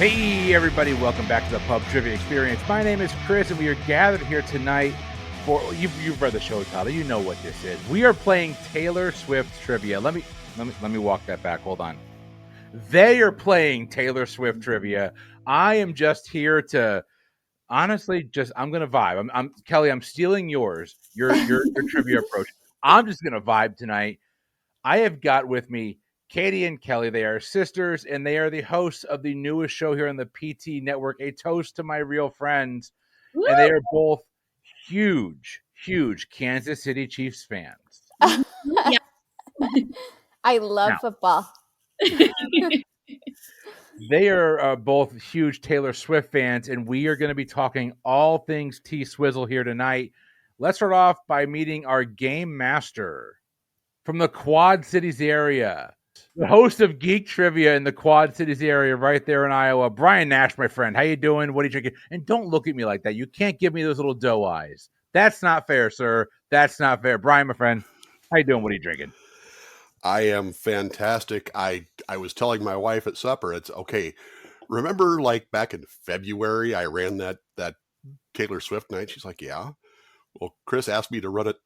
Hey everybody, welcome back to the Pub Trivia Experience. My name is Chris and we are gathered here tonight for, you've read the show title, you know what this is. We are playing Taylor Swift Trivia. Let me walk that back, hold on. They are playing Taylor Swift Trivia. I am just here to, honestly, I'm going to vibe. I'm Kelly, I'm stealing your trivia approach. I'm just going to vibe tonight. I have got with me Katie and Kelly. They are sisters, and they are the hosts of the newest show here on the PTE network, A Toast to My Real Friends. Woo! And they are both huge Kansas City Chiefs fans. Yeah. I love football. They are both huge Taylor Swift fans, and we are going to be talking all things T-Swizzle here tonight. Let's start off by meeting our game master from the Quad Cities area. The host of Geek Trivia in the Quad Cities area right there in Iowa, Bryan Nash, my friend. How you doing? What are you drinking? And don't look at me like that. You can't give me those little doe eyes. That's not fair, sir. That's not fair. Bryan, my friend, how you doing? What are you drinking? I am fantastic. I was telling my wife at supper, it's okay. Remember like back in February, I ran that Taylor Swift night? She's like, yeah. Well, Chris asked me to run it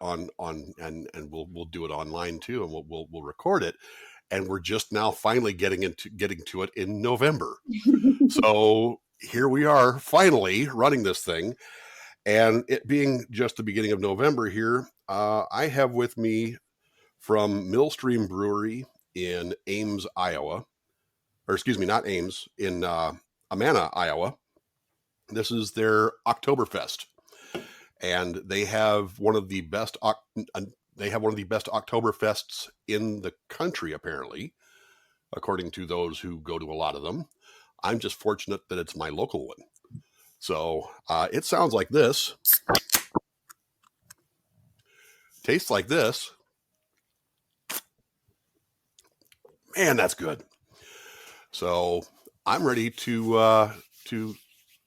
on and we'll do it online too, and we'll record it, and we're just now finally getting to it in November. So here we are finally running this thing, and it being just the beginning of November here, I have with me from Millstream Brewery in Ames, Iowa, or excuse me, not Ames, in Amana, Iowa. This is their Oktoberfest. And they have one of the best Oktoberfests in the country, apparently, according to those who go to a lot of them. I'm just fortunate that it's my local one. So it sounds like this, tastes like this. Man, that's good. So I'm ready to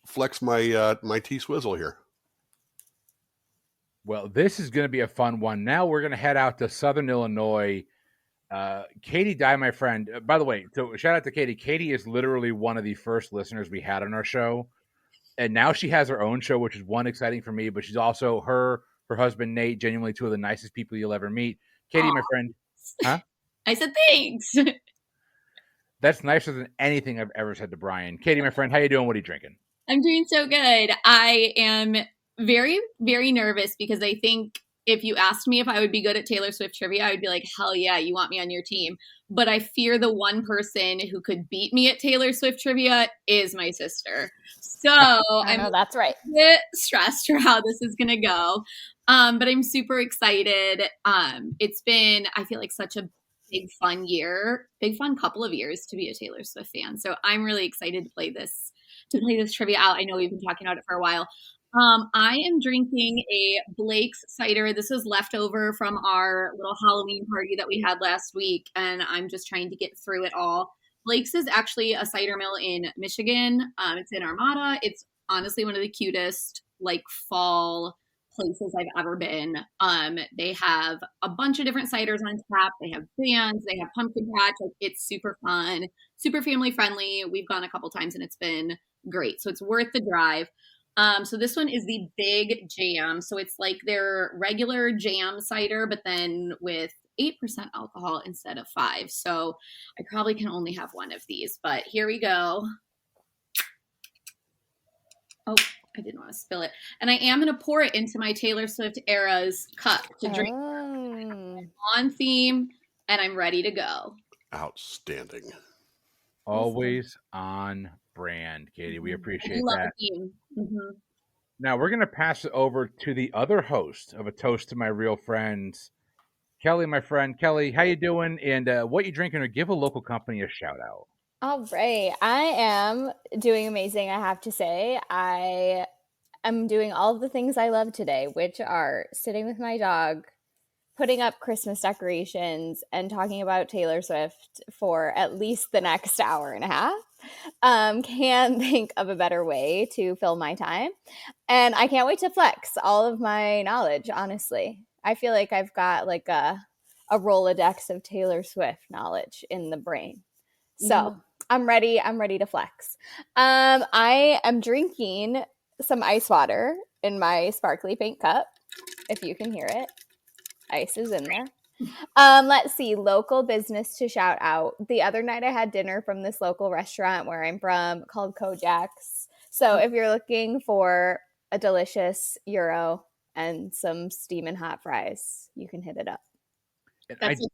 flex my my T-Swizzle here. Well, this is going to be a fun one. Now we're going to head out to Southern Illinois. Katie Dye, my friend. By the way, so shout out to Katie. Katie is literally one of the first listeners we had on our show. And now she has her own show, which is one exciting for me, but she's also her husband, Nate, genuinely two of the nicest people you'll ever meet. Katie, my friend. Huh? I said thanks. That's nicer than anything I've ever said to Bryan. Katie, my friend, how you doing? What are you drinking? I'm doing so good. I am very, very nervous because I think if you asked me if I would be good at Taylor Swift trivia, I would be like, hell yeah, you want me on your team. But I fear the one person who could beat me at Taylor Swift trivia is my sister. So I know that's right. A bit stressed for how this is going to go. But I'm super excited. It's been, I feel like, such a big fun couple of years to be a Taylor Swift fan. So I'm really excited to play this trivia out. I know we've been talking about it for a while. I am drinking a Blake's cider. This is leftover from our little Halloween party that we had last week, and I'm just trying to get through it all. Blake's is actually a cider mill in Michigan. It's in Armada. It's honestly one of the cutest, like, fall places I've ever been. They have a bunch of different ciders on tap. They have bands. They have pumpkin patch. Like, it's super fun, super family friendly. We've gone a couple times, and it's been great. So it's worth the drive. So this one is the Big Jam. So it's like their regular jam cider, but then with 8% alcohol instead of 5%. So I probably can only have one of these, but here we go. Oh, I didn't want to spill it. And I am going to pour it into my Taylor Swift era's cup to drink. I'm on theme, and I'm ready to go. Outstanding. Always on brand, Katie. We appreciate that. Mm-hmm. Now we're going to pass it over to the other host of A Toast to My Real Friends, Kelly, my friend. Kelly, how you doing? And what you drinking? Or give a local company a shout out. All right. I am doing amazing, I have to say. I am doing all of the things I love today, which are sitting with my dog, putting up Christmas decorations, and talking about Taylor Swift for at least the next hour and a half. Can't think of a better way to fill my time. And I can't wait to flex all of my knowledge, honestly. I feel like I've got like a Rolodex of Taylor Swift knowledge in the brain. So I'm ready. I'm ready to flex. I am drinking some ice water in my sparkly pink cup. If you can hear it, ice is in there. Let's see, local business to shout out. The other night I had dinner from this local restaurant where I'm from called Kojak's. So if you're looking for a delicious gyro and some steaming hot fries, you can hit it up. That's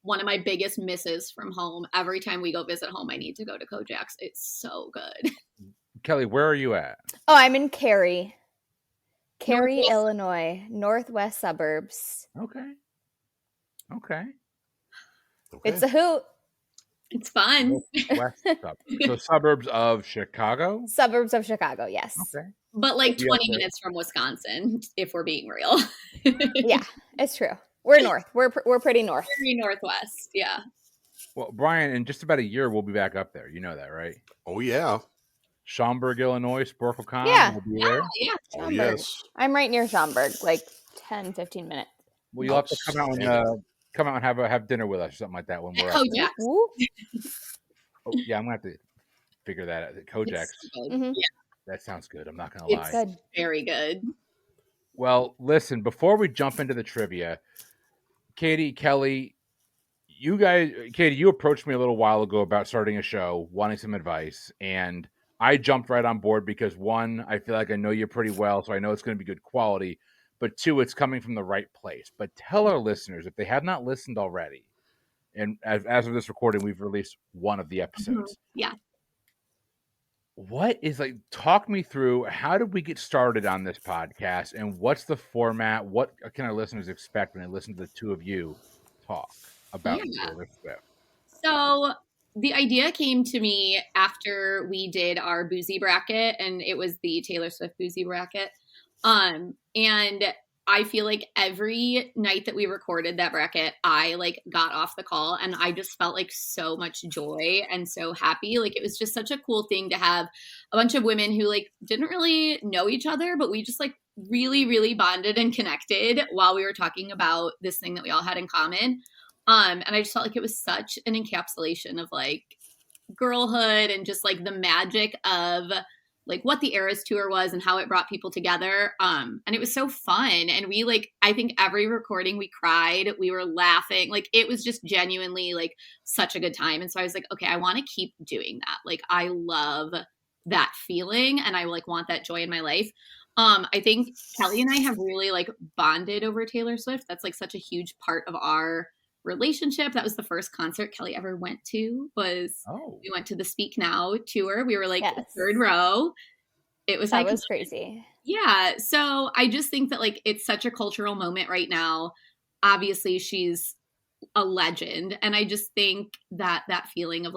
one of my biggest misses from home. Every time we go visit home, I need to go to Kojak's. It's so good. Kelly, where are you at? Oh, I'm in Cary, Northwest. Illinois, northwest suburbs. Okay. Okay. It's a hoot. It's fun. West suburbs. So suburbs of Chicago? Suburbs of Chicago, yes. Okay. But like Yeah, 20 okay. minutes from Wisconsin, if we're being real. Yeah, it's true. We're north. We're pretty north. Very northwest. Yeah. Well, Brian, in just about a year, we'll be back up there. You know that, right? Oh, yeah. Schaumburg, Illinois, Sporklecon. Yeah. We'll be there. Yeah. Oh, Schaumburg. yes. I'm right near Schaumburg, like 10, 15 minutes. Well, you'll have to come out and have dinner with us or something like that when we're up. Kojak's. Woo. Oh, yeah, I'm gonna have to figure that out. Kojak's. It's so good. Mhm. Yeah, That sounds good. I'm not gonna It's lie. Good. very good. Well, listen, before we jump into the trivia, Katie, Kelly, Katie, you approached me a little while ago about starting a show, wanting some advice, and I jumped right on board because one, I feel like I know you pretty well, so I know it's going to be good quality, but two, it's coming from the right place. But tell our listeners, if they have not listened already, and as of this recording, we've released one of the episodes. Yeah. What is talk me through, how did we get started on this podcast and what's the format? What can our listeners expect when they listen to the two of you talk about Taylor Swift? So the idea came to me after we did our boozy bracket, and it was the Taylor Swift boozy bracket. And I feel like every night that we recorded that bracket, I got off the call and I just felt so much joy and so happy. It was just such a cool thing to have a bunch of women who didn't really know each other, but we just really, really bonded and connected while we were talking about this thing that we all had in common. And I just felt like it was such an encapsulation of girlhood and just the magic of what the Eras tour was and how it brought people together. And it was so fun. And we I think every recording we cried, we were laughing. It was just genuinely such a good time. And so I was okay, I want to keep doing that. I love that feeling and I want that joy in my life. I think Kelly and I have really bonded over Taylor Swift. That's such a huge part of our relationship. That was the first concert Kelly ever went to. We went to the Speak Now tour. We were Yes. third row. It was That was crazy. Yeah. So I just think that it's such a cultural moment right now. Obviously she's a legend. And I just think that feeling of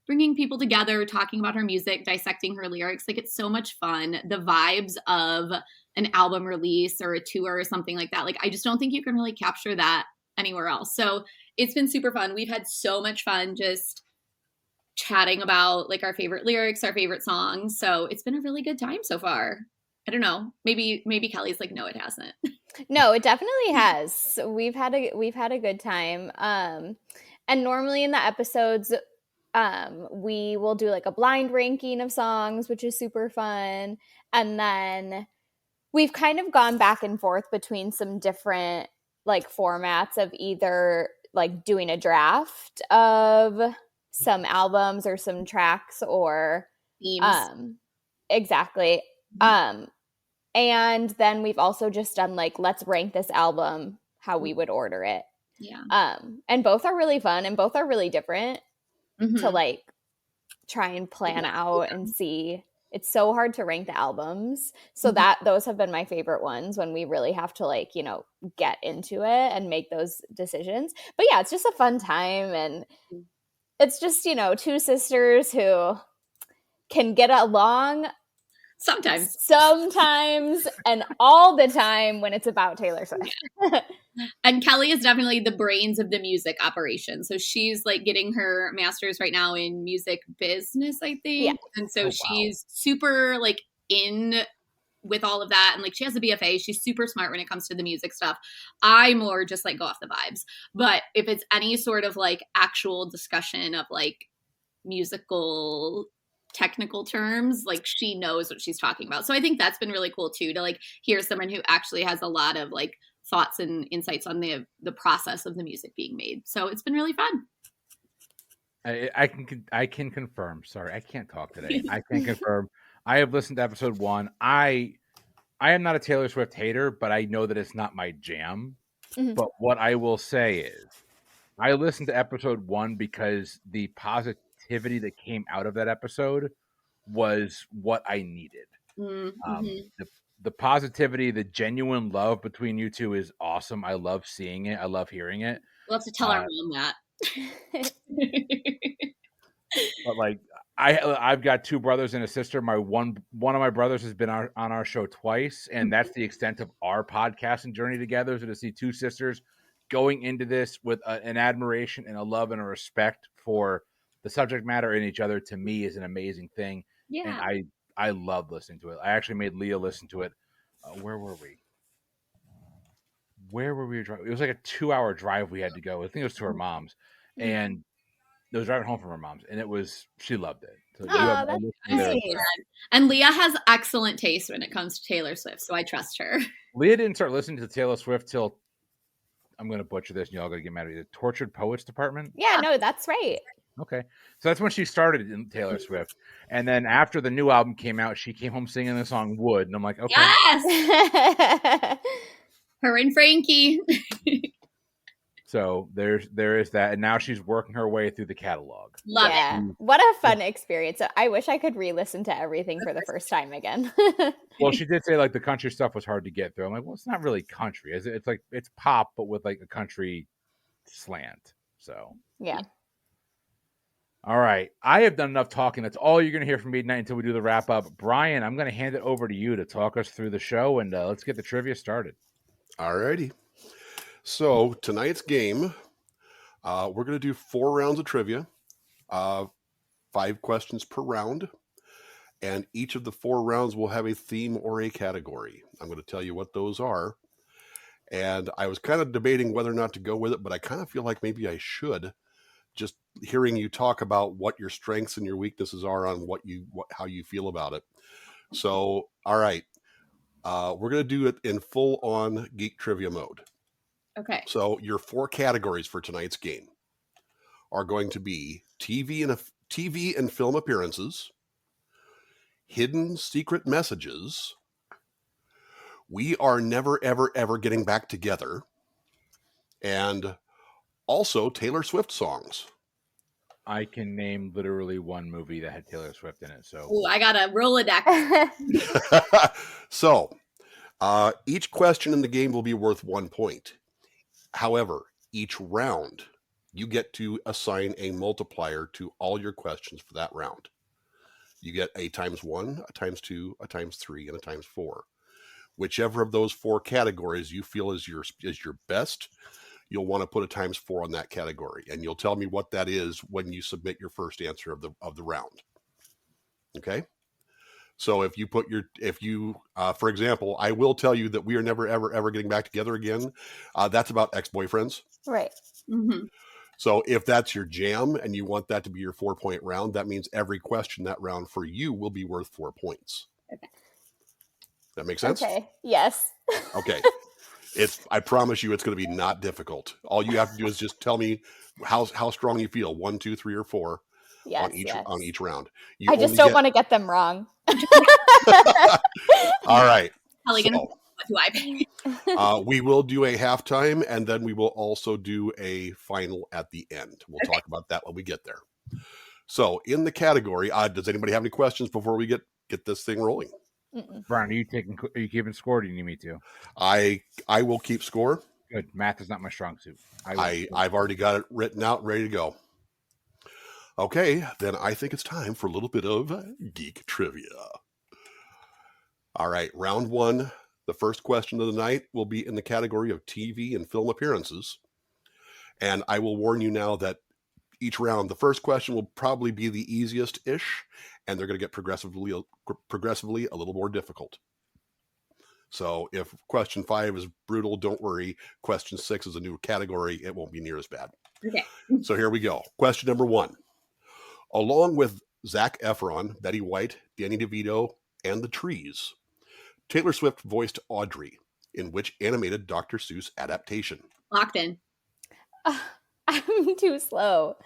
bringing people together, talking about her music, dissecting her lyrics, it's so much fun. The vibes of an album release or a tour or something like that. I just don't think you can really capture that anywhere else. So it's been super fun. We've had so much fun just chatting about our favorite lyrics, our favorite songs. So it's been a really good time so far. I don't know. Maybe Kelly's no, it hasn't. No, it definitely has. We've had a good time. And normally in the episodes, we will do a blind ranking of songs, which is super fun. And then we've kind of gone back and forth between some different formats of either doing a draft of some albums or some tracks or Themes. Exactly. And then we've also just done let's rank this album how we would order it. Yeah. And both are really fun and both are really different Mhm. to try and plan out and see. It's so hard to rank the albums. So those have been my favorite ones when we really have to get into it and make those decisions. But yeah, it's just a fun time. And it's just, two sisters who can get along sometimes and all the time when it's about Taylor Swift. Yeah. And Kelly is definitely the brains of the music operation. So she's getting her master's right now in music business, I think. Yeah. And so she's super in with all of that. And she has a BFA. She's super smart when it comes to the music stuff. I more just go off the vibes. But if it's any sort of actual discussion of musical technical terms. Like she knows what she's talking about. So I think that's been really cool too, to like hear someone who actually has a lot of like thoughts and insights on the process of the music being made. So it's been really fun. I can confirm. Sorry, I can't talk today. I can confirm. I have listened to episode 1. I am not a Taylor Swift hater, but I know that it's not my jam. Mhm. But what I will say is, I listened to episode 1 because the positivity that came out of that episode was what I needed. Mm-hmm. The positivity, the genuine love between you two is awesome. I love seeing it. I love hearing it. We'll have to tell our mom that. But like I've got 2 brothers and a sister. My one of my brothers has been on our show twice, and that's the extent of our podcasting journey together. So to see 2 sisters going into this with an admiration and a love and a respect for the subject matter and each other, to me, is an amazing thing. Yeah. And I love listening to it. I actually made Leah listen to it. Where were we? Where were we driving? It was like a 2-hour drive we had to go. I think it was to her mom's, and it was driving home from her mom's, and she loved it. So that's nice. And Leah has excellent taste when it comes to Taylor Swift, so I trust her. Leah didn't start listening to Taylor Swift till, I'm going to butcher this, and y'all going to get mad at me, the Tortured Poets Department? Yeah, no, that's right. Okay. So that's when she started in Taylor Swift. And then after the new album came out, she came home singing the song Wood, and I'm like, okay. Yes! Her and Frankie. So there is that, and now she's working her way through the catalog. Love it. What a fun experience. I wish I could re-listen to everything for the first time again. Well, she did say like the country stuff was hard to get through. I'm like, well, it's not really country. It's like it's pop, but with like a country slant. So yeah. All right. I have done enough talking. That's all you're going to hear from me tonight until we do the wrap up. Bryan, I'm going to hand it over to you to talk us through the show, and let's get the trivia started. All righty. So tonight's game, we're going to do 4 rounds of trivia, 5 questions per round, and each of the 4 rounds will have a theme or a category. I'm going to tell you what those are, and I was kind of debating whether or not to go with it, but I kind of feel like maybe I should, just hearing you talk about what your strengths and your weaknesses are on how you feel about it. So, all right, we're going to do it in full-on geek trivia mode. Okay. So your 4 categories for tonight's game are going to be TV and film appearances, hidden secret messages, we are never, ever, ever getting back together, and also Taylor Swift songs. I can name literally one movie that had Taylor Swift in it. So I got a Rolodex. So each question in the game will be worth 1 point. However, each round, you get to assign a multiplier to all your questions for that round. You get a ×1, a ×2, a ×3, and a ×4. Whichever of those 4 categories you feel is your best, you'll want to put a ×4 on that category, and you'll tell me what that is when you submit your first answer of the round. Okay. So for example, I will tell you that we are never, ever, ever getting back together again. That's about ex-boyfriends. Right. Mm-hmm. So if that's your jam and you want that to be your 4-point round, that means every question that round for you will be worth 4 points. Okay. That makes sense? Okay. Yes. Okay. I promise you it's going to be not difficult. All you have to do is just tell me how strong you feel. 1, 2, 3, or 4. Yes, on each round. I just don't want to get them wrong. All right. What do I pick? We will do a halftime, and then we will also do a final at the end. We'll talk about that when we get there. So in the category, does anybody have any questions before we get this thing rolling? Bryan, are you keeping score, or do you need me to? I will keep score. Good. Math is not my strong suit. I've already got it written out and ready to go. Okay, then I think it's time for a little bit of geek trivia. All right, round 1. The first question of the night will be in the category of TV and film appearances. And I will warn you now that each round, the first question will probably be the easiest-ish, and they're going to get progressively a little more difficult. So if question 5 is brutal, don't worry. Question 6 is a new category. It won't be near as bad. Okay. So here we go. Question number 1. Along with Zac Efron, Betty White, Danny DeVito, and the Trees, Taylor Swift voiced Audrey in which animated Dr. Seuss adaptation? Locked in. I'm too slow.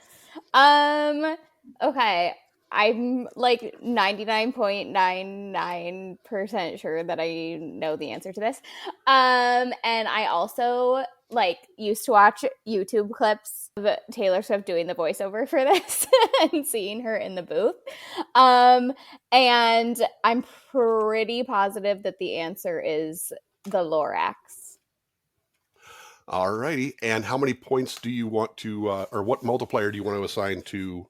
Okay. I'm like 99.99% sure that I know the answer to this. And I also like used to watch YouTube clips of Taylor Swift doing the voiceover for this and seeing her in the booth. And I'm pretty positive that the answer is the Lorax. All righty. And how many points do you want to, or what multiplier do you want to assign to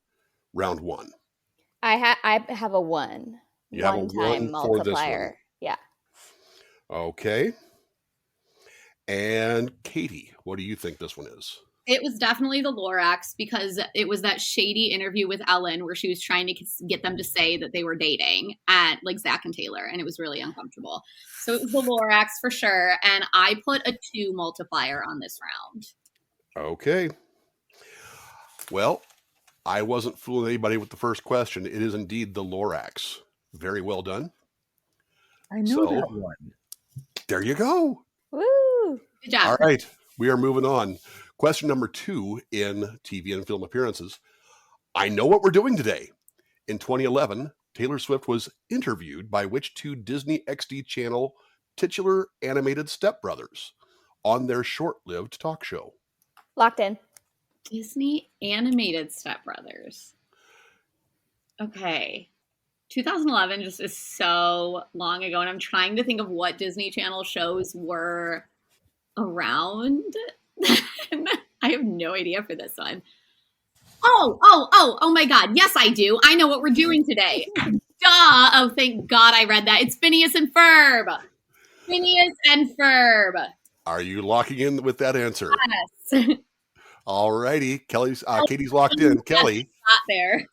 round one? I have a one. You have a One-time one for this one. multiplier. Yeah. Okay. And Katie, what do you think this one is? It was definitely the Lorax because it was that shady interview with Ellen where she was trying to get them to say that they were dating at like Zach and Taylor, and it was really uncomfortable. So it was the Lorax for sure, and I put a 2 multiplier on this round. Okay. Well, I wasn't fooling anybody with the first question. It is indeed the Lorax. Very well done. I knew that one. There you go. Woo! Good job. All right. We are moving on. Question number 2 in TV and film appearances. I know what we're doing today. In 2011, Taylor Swift was interviewed by which 2 Disney XD channel titular animated stepbrothers on their short-lived talk show? Locked in. Disney animated stepbrothers. Okay. 2011 just is so long ago, and I'm trying to think of what Disney Channel shows were around. I have no idea for this one. Oh my God. Yes, I do. I know what we're doing today. Duh. Oh, thank God I read that. It's Phineas and Ferb. Phineas and Ferb. Are you locking in with that answer? Yes. All righty. Katie's locked in. Kelly. Not there.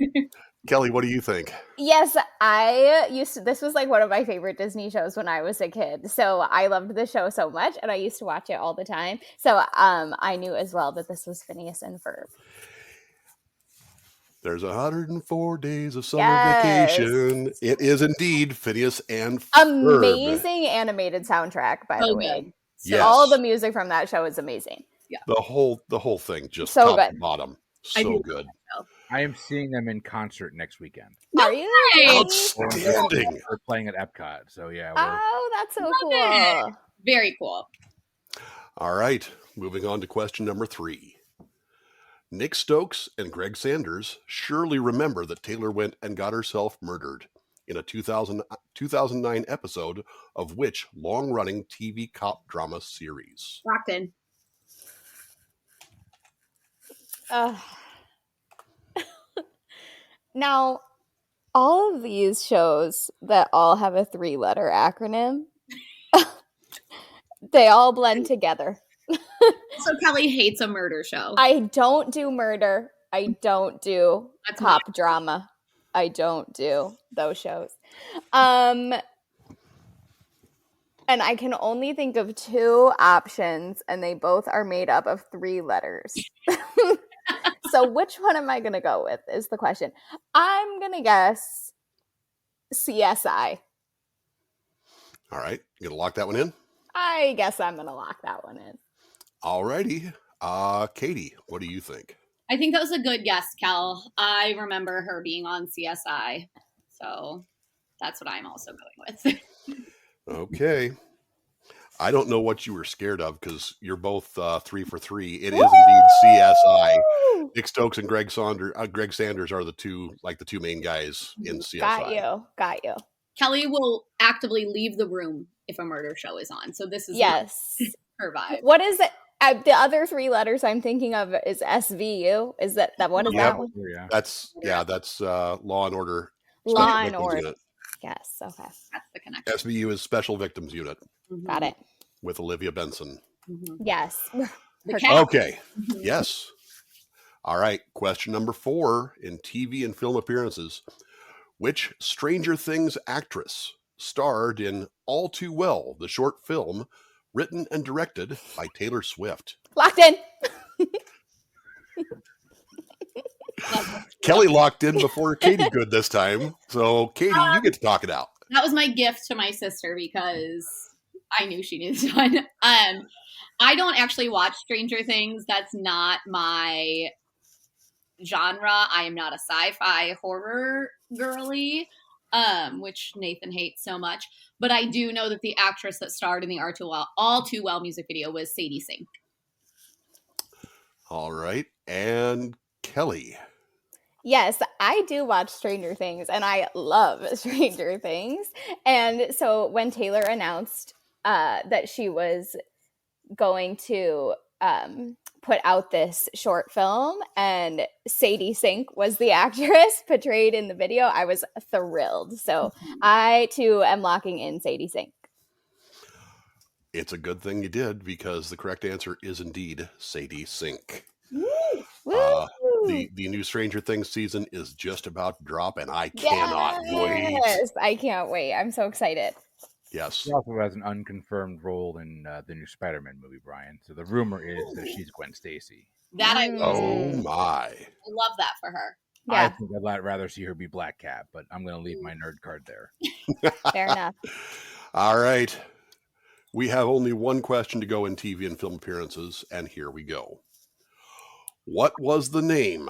Kelly, what do you think? Yes, this was like one of my favorite Disney shows when I was a kid. So I loved the show so much and I used to watch it all the time. So I knew as well that this was Phineas and Ferb. There's 104 days of summer vacation. It is indeed Phineas and Ferb. Amazing animated soundtrack, by the way. Yes. All the music from that show is amazing. Yeah. The whole thing, just so top good. to bottom. So good. I am seeing them in concert next weekend. Are you? Outstanding. We're playing at Epcot, so yeah. Oh, that's so cool. It. Very cool. All right, moving on to question number 3. Nick Stokes and Greg Sanders surely remember that Taylor went and got herself murdered in a 2009 episode of which long-running TV cop drama series? Locked in. Now, all of these shows that all have a 3-letter acronym, they all blend together. So Kelly hates a murder show. I don't do murder. I don't do cop drama. I don't do those shows. And I can only think of 2 options, and they both are made up of 3 letters. So which one am I going to go with is the question. I'm going to guess CSI. All right, you gonna lock that one in? I guess I'm going to lock that one in. All righty. Katie, what do you think? I think that was a good guess, Kel. I remember her being on CSI. So that's what I'm also going with. Okay. I don't know what you were scared of because you're both 3 for 3. It is indeed CSI. Nick Stokes and Greg Sanders are the two main guys in CSI. Got you. Kelly will actively leave the room if a murder show is on. So this is her vibe. What is it? The other 3 letters I'm thinking of is SVU. Is that one? Is that one? Yeah. That's Law and Order. Law and Order. Unit. Yes. Okay. That's the connection. SVU is Special Victims Unit. Mm-hmm. Got it. With Olivia Benson. Mm-hmm. Yes. Okay. Mm-hmm. Yes. All right. Question number 4 in TV and film appearances. Which Stranger Things actress starred in All Too Well, the short film written and directed by Taylor Swift? Locked in. Kelly locked in before Katie could this time. So, Katie, you get to talk it out. That was my gift to my sister because I knew she needed one. I don't actually watch Stranger Things. That's not my genre. I am not a sci-fi horror girly, which Nathan hates so much. But I do know that the actress that starred in the All Too Well music video was Sadie Sink. All right. And Kelly. Yes, I do watch Stranger Things, and I love Stranger Things. And so when Taylor announced that she was going to put out this short film, and Sadie Sink was the actress portrayed in the video, I was thrilled. So I, too, am locking in Sadie Sink. It's a good thing you did, because the correct answer is indeed Sadie Sink. The new Stranger Things season is just about to drop, and I cannot wait. Yes, I can't wait. I'm so excited. Yes. She also has an unconfirmed role in the new Spider-Man movie, Brian. So the rumor is that she's Gwen Stacy. That I Oh my! I love that for her. Yeah. I think I'd rather see her be Black Cat, but I'm going to leave my nerd card there. Fair enough. All right. We have only one question to go in TV and film appearances, and here we go. What was the name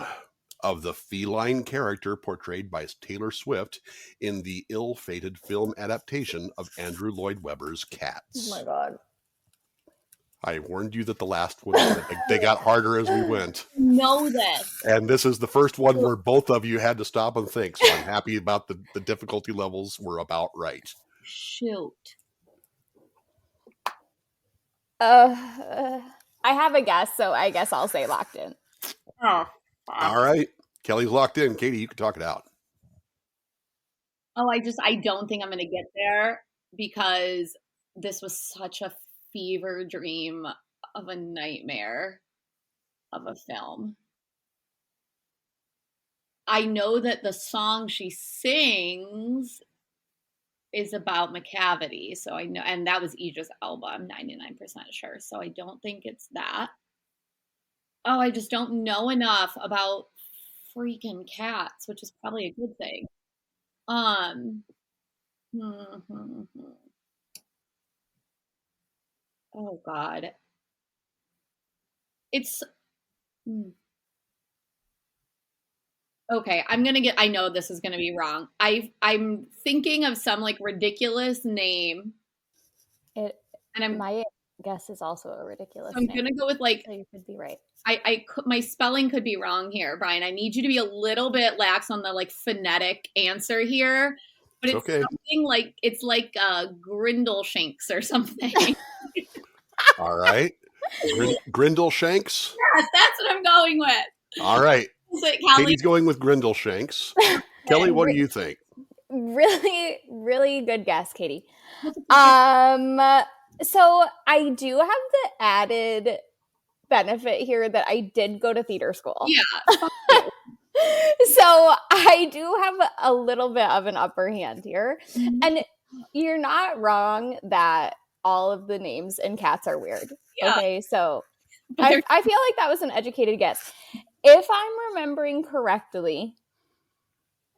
of the feline character portrayed by Taylor Swift in the ill-fated film adaptation of Andrew Lloyd Webber's Cats? Oh my God. I warned you that the last one, they got harder as we went. Know this. And this is the first one where both of you had to stop and think. So I'm happy about the difficulty levels were about right. Shoot. I have a guess, so I guess I'll say locked in. Oh. All right. Kelly's locked in. Katie, you can talk it out. Oh, I don't think I'm going to get there because this was such a fever dream of a nightmare of a film. I know that the song she sings is about McCavity, so I know, and that was Idris Elba, I'm 99% sure, so I don't think it's that. Oh, I just don't know enough about freaking cats, which is probably a good thing. Oh God. It's okay. I know this is gonna be wrong. I'm thinking of some like ridiculous name. My guess is also a ridiculous I'm name. gonna go with like, so you could be right. My spelling could be wrong here, Brian. I need you to be a little bit lax on the like phonetic answer here, but it's okay. Something like it's like Grindleshanks or something. All right, Grindleshanks. Yes, that's what I'm going with. All right, Callie? Katie's going with Grindleshanks. Kelly, what do you think? Really, really good guess, Katie. So I do have the added benefit here that I did go to theater school. Yeah. So I do have a little bit of an upper hand here. Mm-hmm. And you're not wrong that all of the names in Cats are weird. Yeah. Okay, so I feel like that was an educated guess. If I'm remembering correctly,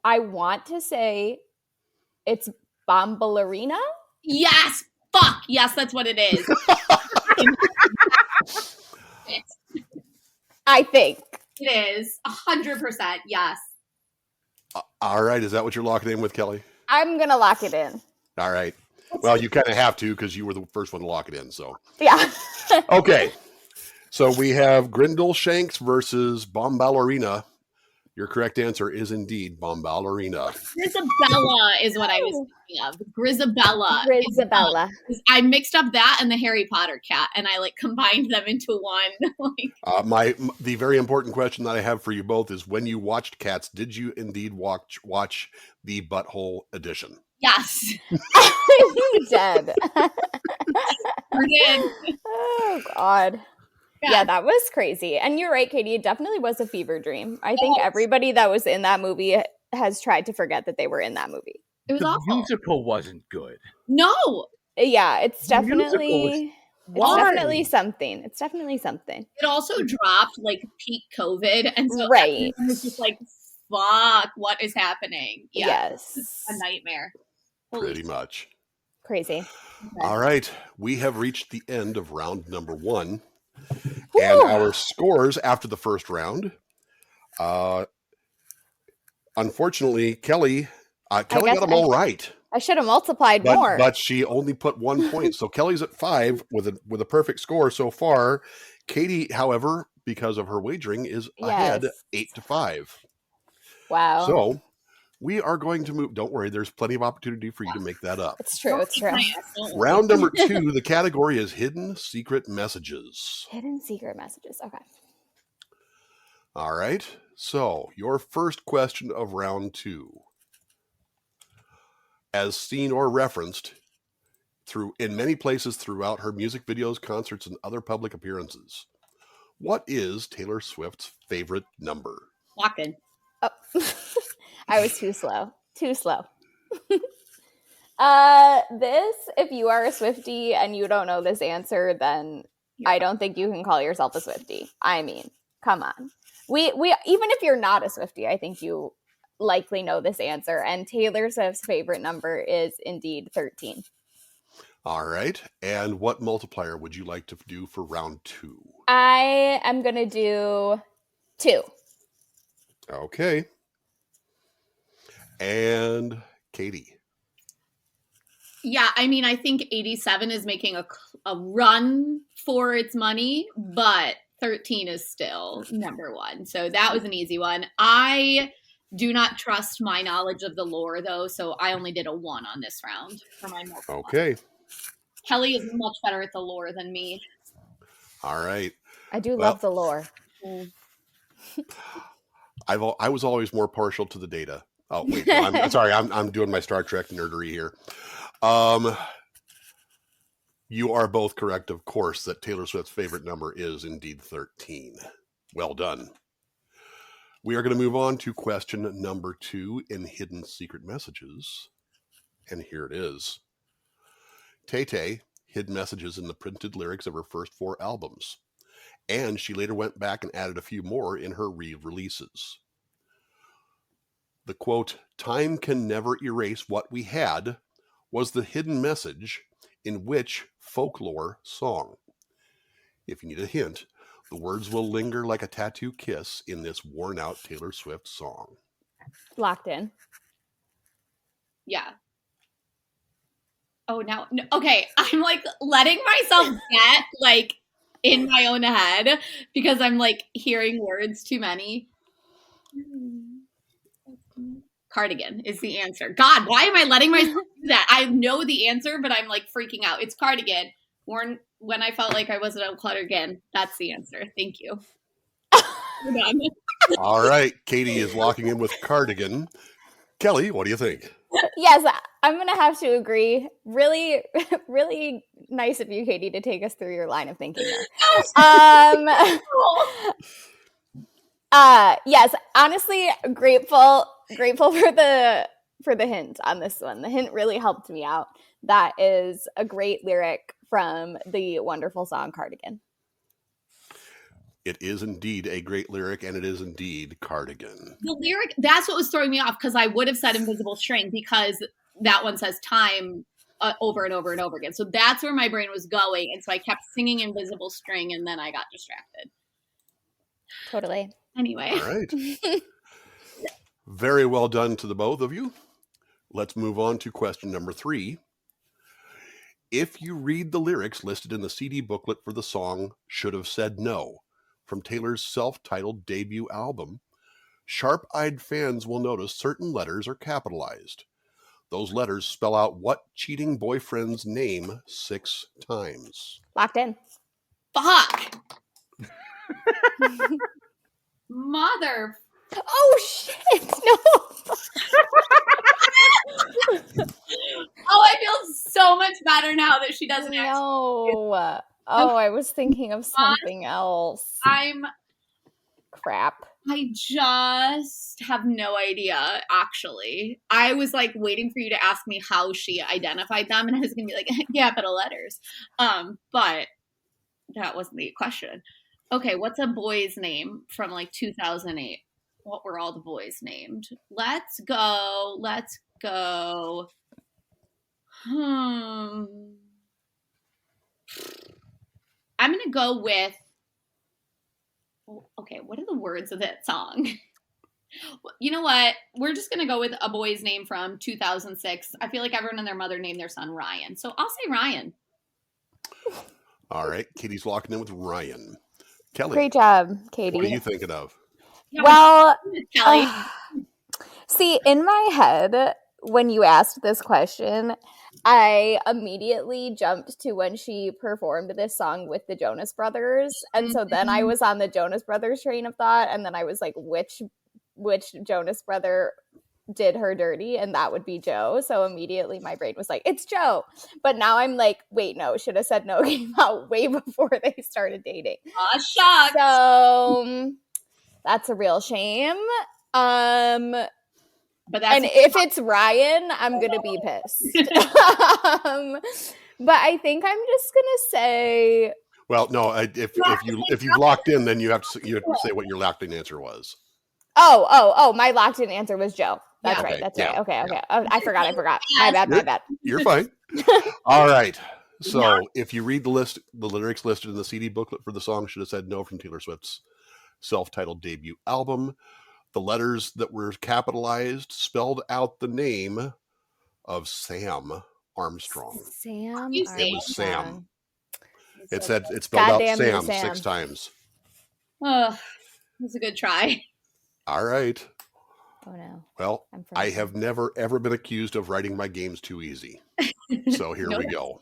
I want to say it's Bombalurina. Yes. Fuck. Yes, that's what it is. I think. It is. 100%. Yes. All right. Is that what you're locking in with, Kelly? I'm going to lock it in. All right. Well, you kind of have to because you were the first one to lock it in. So yeah. Okay. So we have Grindleshanks versus Bombalurina. Your correct answer is indeed Bombalurina. Grisabella is what I was thinking of. Grisabella. I mixed up that and the Harry Potter cat, and I like combined them into one. The very important question that I have for you both is: when you watched Cats, did you indeed watch the Butthole edition? Yes. You did. We did. Oh God. Yeah, that was crazy. And you're right, Katie. It definitely was a fever dream. I think everybody that was in that movie has tried to forget that they were in that movie. It was awful. The musical wasn't good. No. Yeah, it's definitely... It's definitely something. It's definitely something. It also dropped like peak COVID, and so right. everyone was just like, "Fuck, what is happening?" Yeah, yes, it's a nightmare. Pretty much. Crazy. Okay. All right, we have reached the end of round number 1, Woo! and our scores after the first round. Unfortunately, Kelly got them all right. I should have multiplied more, but she only put 1 point. So Kelly's at 5 with a perfect score so far. Katie, however, because of her wagering, is ahead 8-5. Wow. So we are going to move. Don't worry, there's plenty of opportunity for you to make that up. It's true. It's true. Round number 2, the category is hidden secret messages. Hidden secret messages. Okay. All right. So your first question of round 2. As seen or referenced in many places throughout her music videos, concerts, and other public appearances, what is Taylor Swift's favorite number? Walking. Oh, I was too slow. This, if you are a Swiftie and you don't know this answer, then I don't think you can call yourself a Swiftie. I mean, come on. We even if you're not a Swiftie, I think you likely know this answer. And Taylor Swift's favorite number is indeed 13. All right. And what multiplier would you like to do for round 2? I am going to do 2. Okay. And Katie. Yeah, I mean, I think 87 is making a run for its money, but 13 is still number 1. So that was an easy one. I do not trust my knowledge of the lore, though, so I only did a 1 on this round for my multiple. Okay. Kelly is much better at the lore than me. All right. I do love the lore. I was always more partial to the data. Oh, wait. No, I'm sorry. I'm doing my Star Trek nerdery here. You are both correct, of course, that Taylor Swift's favorite number is indeed 13. Well done. We are going to move on to question number 2 in Hidden Secret Messages. And here it is. Tay hid messages in the printed lyrics of her first 4 albums, and she later went back and added a few more in her re-releases. The quote, "Time can never erase what we had," was the hidden message in which folklore song? If you need a hint, the words will linger like a tattoo kiss in this worn-out Taylor Swift song. Locked in. Yeah. Oh, now, no, okay. I'm like letting myself get like in my own head because I'm like hearing words too many. Cardigan is the answer. God, why am I letting myself do that? I know the answer, but I'm like freaking out. It's cardigan. Worn when I felt like I wasn't a cardigan. That's the answer. Thank you. We're done. All right. Katie is locking in with cardigan. Kelly, what do you think? Yes, I'm going to have to agree. Really, really nice of you, Katie, to take us through your line of thinking there. Yes, honestly, grateful for the hint on this one. The hint really helped me out. That is a great lyric from the wonderful song Cardigan. It is indeed a great lyric, and it is indeed cardigan. The lyric, that's what was throwing me off, because I would have said invisible string because that one says time over and over and over again. So that's where my brain was going. And so I kept singing invisible string, and then I got distracted. Totally. Anyway. All right. Very well done to the both of you. Let's move on to question number 3. If you read the lyrics listed in the CD booklet for the song Should Have Said No from Taylor's self-titled debut album, sharp-eyed fans will notice certain letters are capitalized. Those letters spell out what cheating boyfriend's name 6 times? Locked in. Fuck. Mother. Oh, shit. No. Oh, I feel so much better now that she doesn't No. Oh, I was thinking of something else. Crap. I just have no idea, actually. I was like waiting for you to ask me how she identified them, and I was going to be like, capital letters. But that wasn't the question. Okay, what's a boy's name from like 2008? What were all the boys named? Let's go. I'm gonna go with. Okay, what are the words of that song? You know what? We're just gonna go with a boy's name from 2006. I feel like everyone and their mother named their son Ryan, so I'll say Ryan. All right, Katie's locking in with Ryan. Kelly, Great job, Katie. what are you thinking of? Yeah, Well, Kelly. see, in my head, when you asked this question, I immediately jumped to when she performed this song with the Jonas Brothers. And so then I was on the Jonas Brothers train of thought. And then I was like, which Jonas brother did her dirty? And that would be Joe. So immediately my brain was like, it's Joe. But now I'm like, wait, no, should have said no came out way before they started dating. Aw, shucks. So that's a real shame. But that's and if it's Ryan, I'm gonna be pissed. But I think I'm just gonna say. Well, no. If you've locked in, then you have to say what your locked in answer was. Oh! My locked in answer was Joe. That's Yeah. right. That's Yeah. right. Okay. Oh, I forgot. My bad. You're fine. All right. So if you read the lyrics listed in the CD booklet for the song should have said no from Taylor Swift's self-titled debut album. The letters that were capitalized spelled out the name of Sam Armstrong. Sam. It was Sam. It spelled out Sam 6 times. Oh, that's a good try. All right. Oh no. Well, I have never ever been accused of writing my games too easy. So here we go.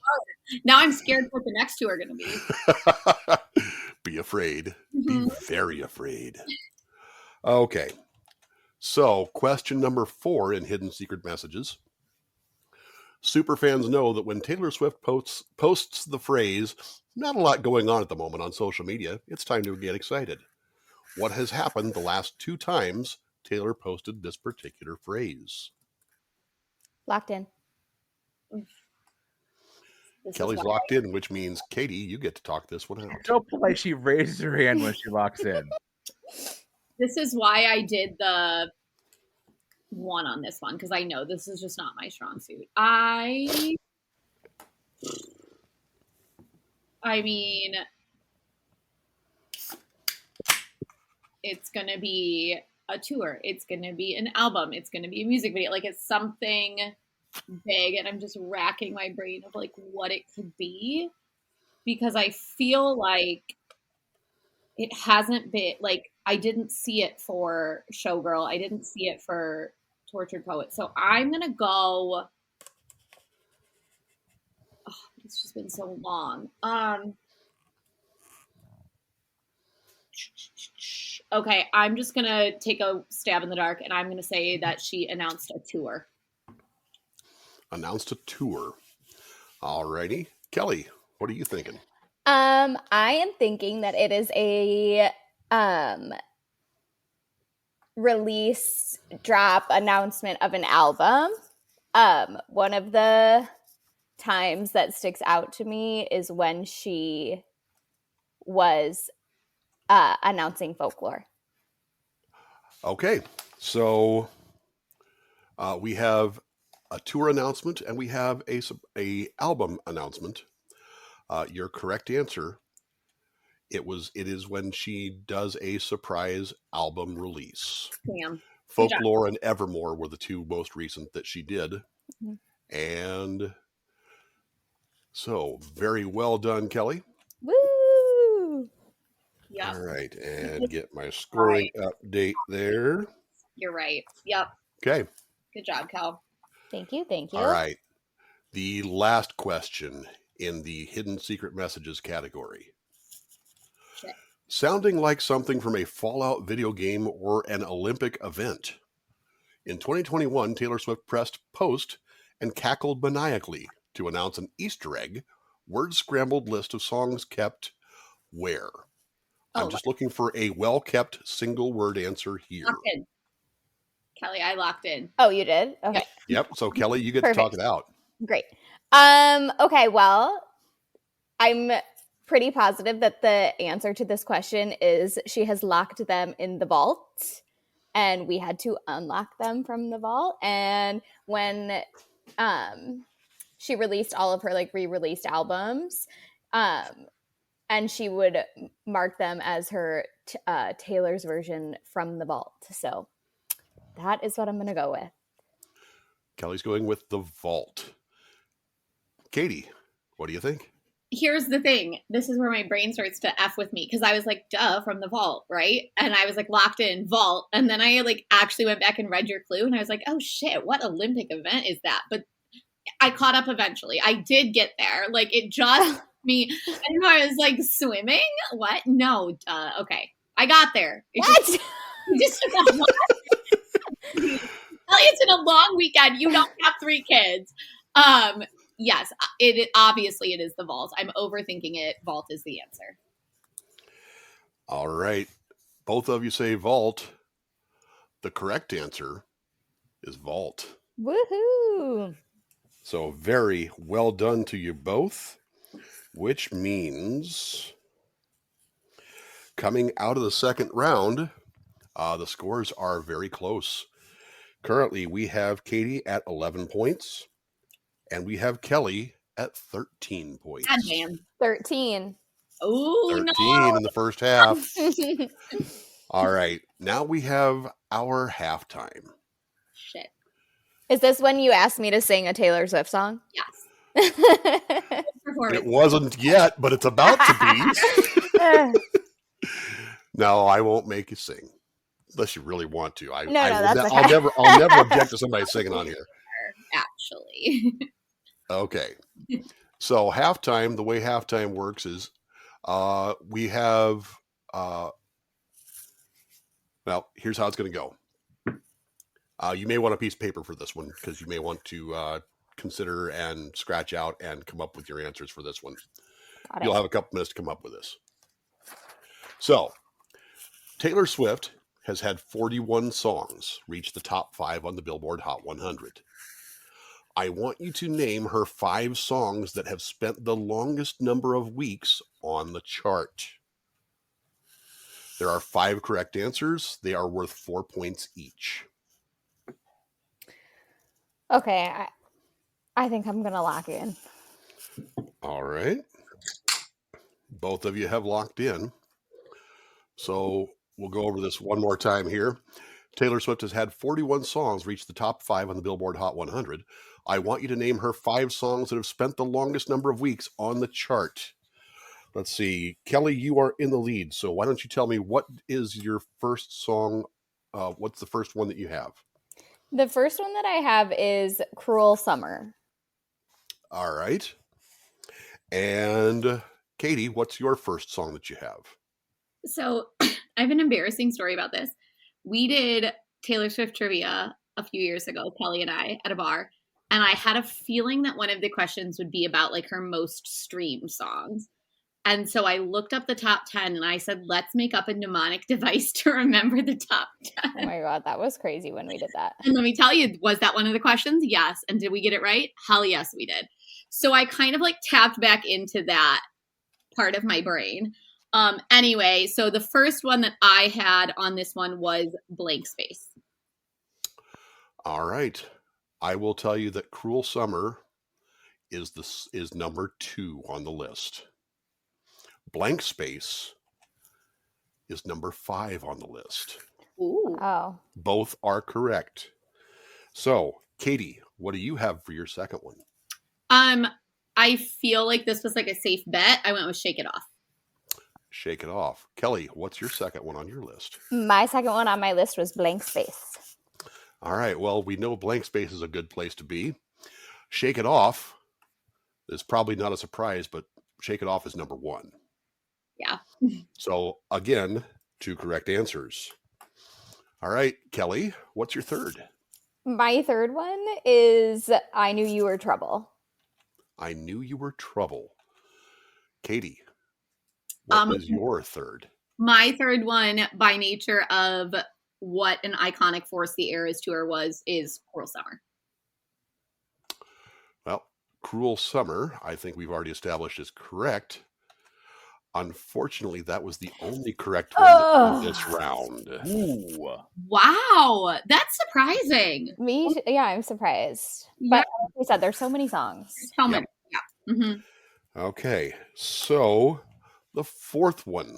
Now I'm scared what the next two are going to be. Be afraid. Be very afraid. Okay. So, question number 4 in Hidden Secret Messages. Superfans know that when Taylor Swift posts the phrase, not a lot going on at the moment on social media, it's time to get excited. What has happened the last 2 times Taylor posted this particular phrase? Locked in. Kelly's locked in, which means, Katie, you get to talk this one out. So polite, she raises her hand when she locks in. This is why I did the one on this one, because I know this is just not my strong suit. I mean, it's going to be a tour. It's going to be an album. It's going to be a music video. Like, it's something big, and I'm just racking my brain of, like, what it could be, because I feel like it hasn't been, like, I didn't see it for Showgirl. I didn't see it for Tortured Poet. So I'm going to go, it's just been so long. Okay, I'm just going to take a stab in the dark, and I'm going to say that she announced a tour. Announced a tour. Alrighty. Kelly, what are you thinking? I am thinking that it is a release drop announcement of an album. One of the times that sticks out to me is when she was announcing Folklore. Okay, so we have a tour announcement and we have a album announcement. Your correct answer, it is when she does a surprise album release. Damn. Folklore and Evermore were the 2 most recent that she did. Mm-hmm. And so, very well done, Kelly. Woo! Yep. All right, and get my scoring update there. You're right. Yep. Okay. Good job, Cal. Thank you. All right. The last question in the Hidden Secret Messages category. Okay. Sounding like something from a Fallout video game or an Olympic event. In 2021, Taylor Swift pressed post and cackled maniacally to announce an Easter egg, word-scrambled list of songs kept where? I'm just looking for a well-kept single-word answer here. Locked in. Kelly, I locked in. Oh, you did? Okay. Yep. So, Kelly, you get to talk it out. Great. Okay, well, I'm pretty positive that the answer to this question is she has locked them in the vault, and we had to unlock them from the vault. And when she released all of her like re-released albums, and she would mark them as her Taylor's version from the vault. So that is what I'm going to go with. Kelly's going with the vault. Katie, what do you think? Here's the thing. This is where my brain starts to F with me, because I was like, duh, from the vault, right? And I was like locked in vault. And then I like actually went back and read your clue, and I was like, oh shit, what Olympic event is that? But I caught up eventually. I did get there. Like it just me. I don't know. I was like swimming. What? No. Okay. I got there. What? Just it's been a long weekend. You don't have 3 kids. Yes, it obviously it is the vault. I'm overthinking it. Vault is the answer. All right. Both of you say vault. The correct answer is vault. Woohoo! So very well done to you both, which means coming out of the second round, the scores are very close. Currently, we have Katie at 11 points, and we have Kelly at 13 points. God damn. 13. Oh, 13 no. in the first half. All right. Now we have our halftime. Shit. Is this when you asked me to sing a Taylor Swift song? Yes. It wasn't yet, but it's about to be. No, I won't make you sing. Unless you really want to. That's okay. I'll never object to somebody singing on here. Actually. Okay. So halftime, the way halftime works is we have well, here's how it's going to go. You may want a piece of paper for this one, because you may want to consider and scratch out and come up with your answers for this one. You'll have a couple minutes to come up with this. So, Taylor Swift has had 41 songs reach the top 5 on the Billboard Hot 100. I want you to name her 5 songs that have spent the longest number of weeks on the chart. There are 5 correct answers. They are worth 4 points each. Okay, I think I'm going to lock in. All right. Both of you have locked in. So we'll go over this one more time here. Taylor Swift has had 41 songs reach the top 5 on the Billboard Hot 100. I want you to name her 5 songs that have spent the longest number of weeks on the chart. Let's see. Kelly, you are in the lead. So why don't you tell me, what is your first song? What's the first one that you have? The first one that I have is Cruel Summer. All right. And Katie, what's your first song that you have? So I have an embarrassing story about this. We did Taylor Swift trivia a few years ago, Kelly and I, at a bar. And I had a feeling that one of the questions would be about like her most streamed songs. And so I looked up the top 10 and I said, let's make up a mnemonic device to remember the top 10. Oh my God, that was crazy when we did that. And let me tell you, was that one of the questions? Yes. And did we get it right? Hell yes, we did. So I kind of like tapped back into that part of my brain. Anyway, so the first one that I had on this one was Blank Space. All right. I will tell you that Cruel Summer is number 2 on the list. Blank Space is number 5 on the list. Ooh. Oh. Both are correct. So, Katie, what do you have for your second one? I feel like this was like a safe bet. I went with Shake It Off. Shake It Off. Kelly, what's your second one on your list? My second one on my list was Blank Space. All right. Well, we know Blank Space is a good place to be. Shake It Off is probably not a surprise, but Shake It Off is number 1. Yeah. So, again, 2 correct answers. All right, Kelly, what's your third? My third one is I Knew You Were Trouble. I Knew You Were Trouble. Katie, what is your third? My third one, by nature of what an iconic force the Eras tour is Cruel Summer. Well, Cruel Summer, I think we've already established is correct. Unfortunately, that was the only correct one in this round. Ooh. Wow, that's surprising. Yeah, I'm surprised. Yeah. But like we said, there's so many songs. So many. Yeah. Mm-hmm. Okay, so the fourth one.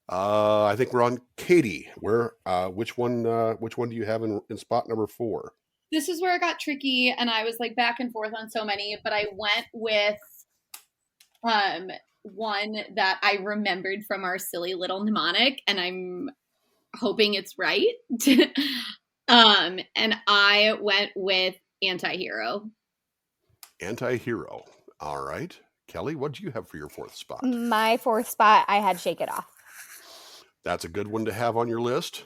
I think we're on Katie. Which one do you have in spot number 4? This is where it got tricky, and I was like back and forth on so many, but I went with one that I remembered from our silly little mnemonic, and I'm hoping it's right. And I went with Anti-Hero. Anti-Hero. All right. Kelly, what do you have for your 4th spot? My 4th spot, I had Shake It Off. That's a good one to have on your list.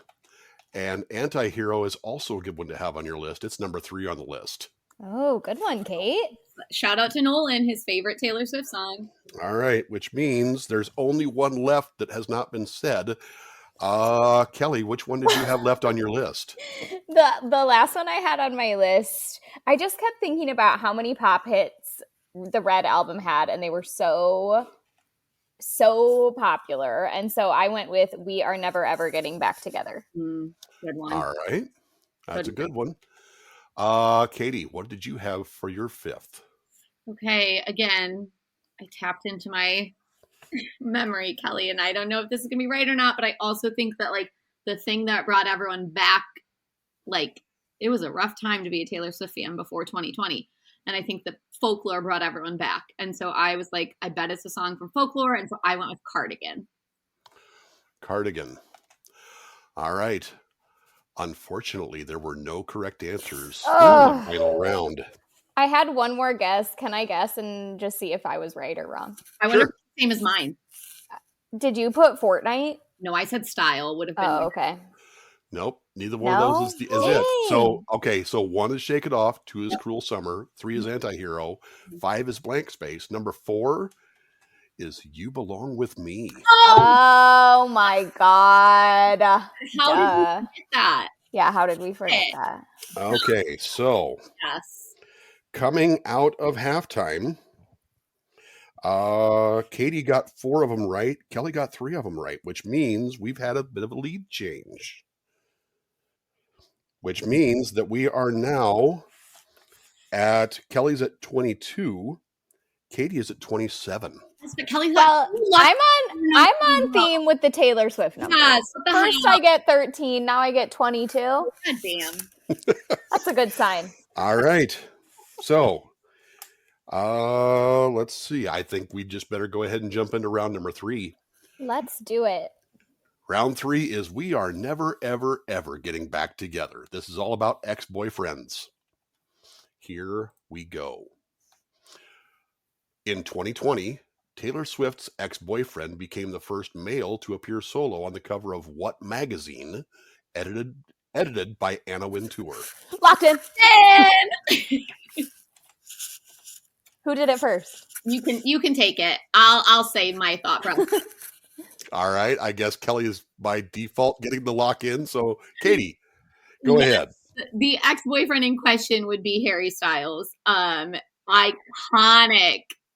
And Anti-Hero is also a good one to have on your list. It's number 3 on the list. Oh, good one, Kate. Shout out to Nolan, his favorite Taylor Swift song. All right, which means there's only one left that has not been said. Kelly, which one did you have left on your list? The last one I had on my list, I just kept thinking about how many pop hits the Red album had, and they were so popular. And so I went with We Are Never Ever Getting Back Together. Good one. All right. That's a good one. Katie, what did you have for your 5th? Okay, again, I tapped into my memory, Kelly, and I don't know if this is gonna be right or not, but I also think that like the thing that brought everyone back, like it was a rough time to be a Taylor Swift fan before 2020, and I think that Folklore brought everyone back, and so I was like, I bet it's a song from Folklore, and so I went with Cardigan. All right. Unfortunately, there were no correct answers in the final round. I had one more guess. Can I guess and just see if I was right or wrong? I wonder if it's the same as mine. Did you put Fortnite? No, I said Style would have been. Oh, okay. Nope, neither one of those is it. So, okay, so 1 is Shake It Off, 2 is Cruel Summer, 3 is Anti-Hero, 5 is Blank Space, number 4 is You Belong With Me. Oh my God. How did we forget that? Yeah, how did we forget that? Okay, so Yes. coming out of halftime, Katie got 4 of them right. Kelly got 3 of them right, which means we've had a bit of a lead change. Which means that we are now at Kelly's at 22, Katie is at 27. But Kelly's Well, I'm on theme with the Taylor Swift number. Yes. First I get 13, now I get 22. God damn. That's a good sign. All right. So, let's see. I think we just better go ahead and jump into round number 3. Let's do it. Round 3 is We Are Never, Ever, Ever Getting Back Together. This is all about ex-boyfriends. Here we go. In 2020, Taylor Swift's ex-boyfriend became the first male to appear solo on the cover of what magazine, edited by Anna Wintour? Locked in. Who did it first? You can take it. I'll say my thought process. All right. I guess Kelly is by default getting the lock in. So, Katie, go ahead. The ex-boyfriend in question would be Harry Styles.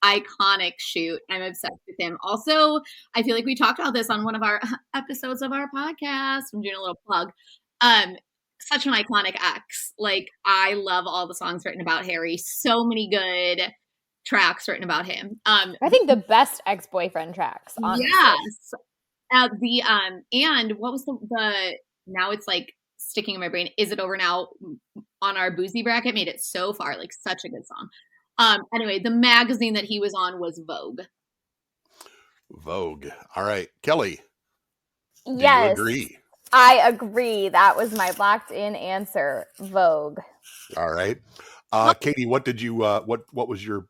Iconic shoot. I'm obsessed with him. Also, I feel like we talked about this on one of our episodes of our podcast. I'm doing a little plug. Such an iconic ex. Like, I love all the songs written about Harry. So many good tracks written about him. I think the best ex-boyfriend tracks. Honestly. Yes. And what was the now it's like sticking in my brain. Is It Over Now on our boozy bracket made it so far. Like, such a good song. Anyway, the magazine that he was on was Vogue. Vogue. All right. Kelly. Yes. Do you agree? I agree. That was my locked in answer. Vogue. All right. Katie, what did you what was your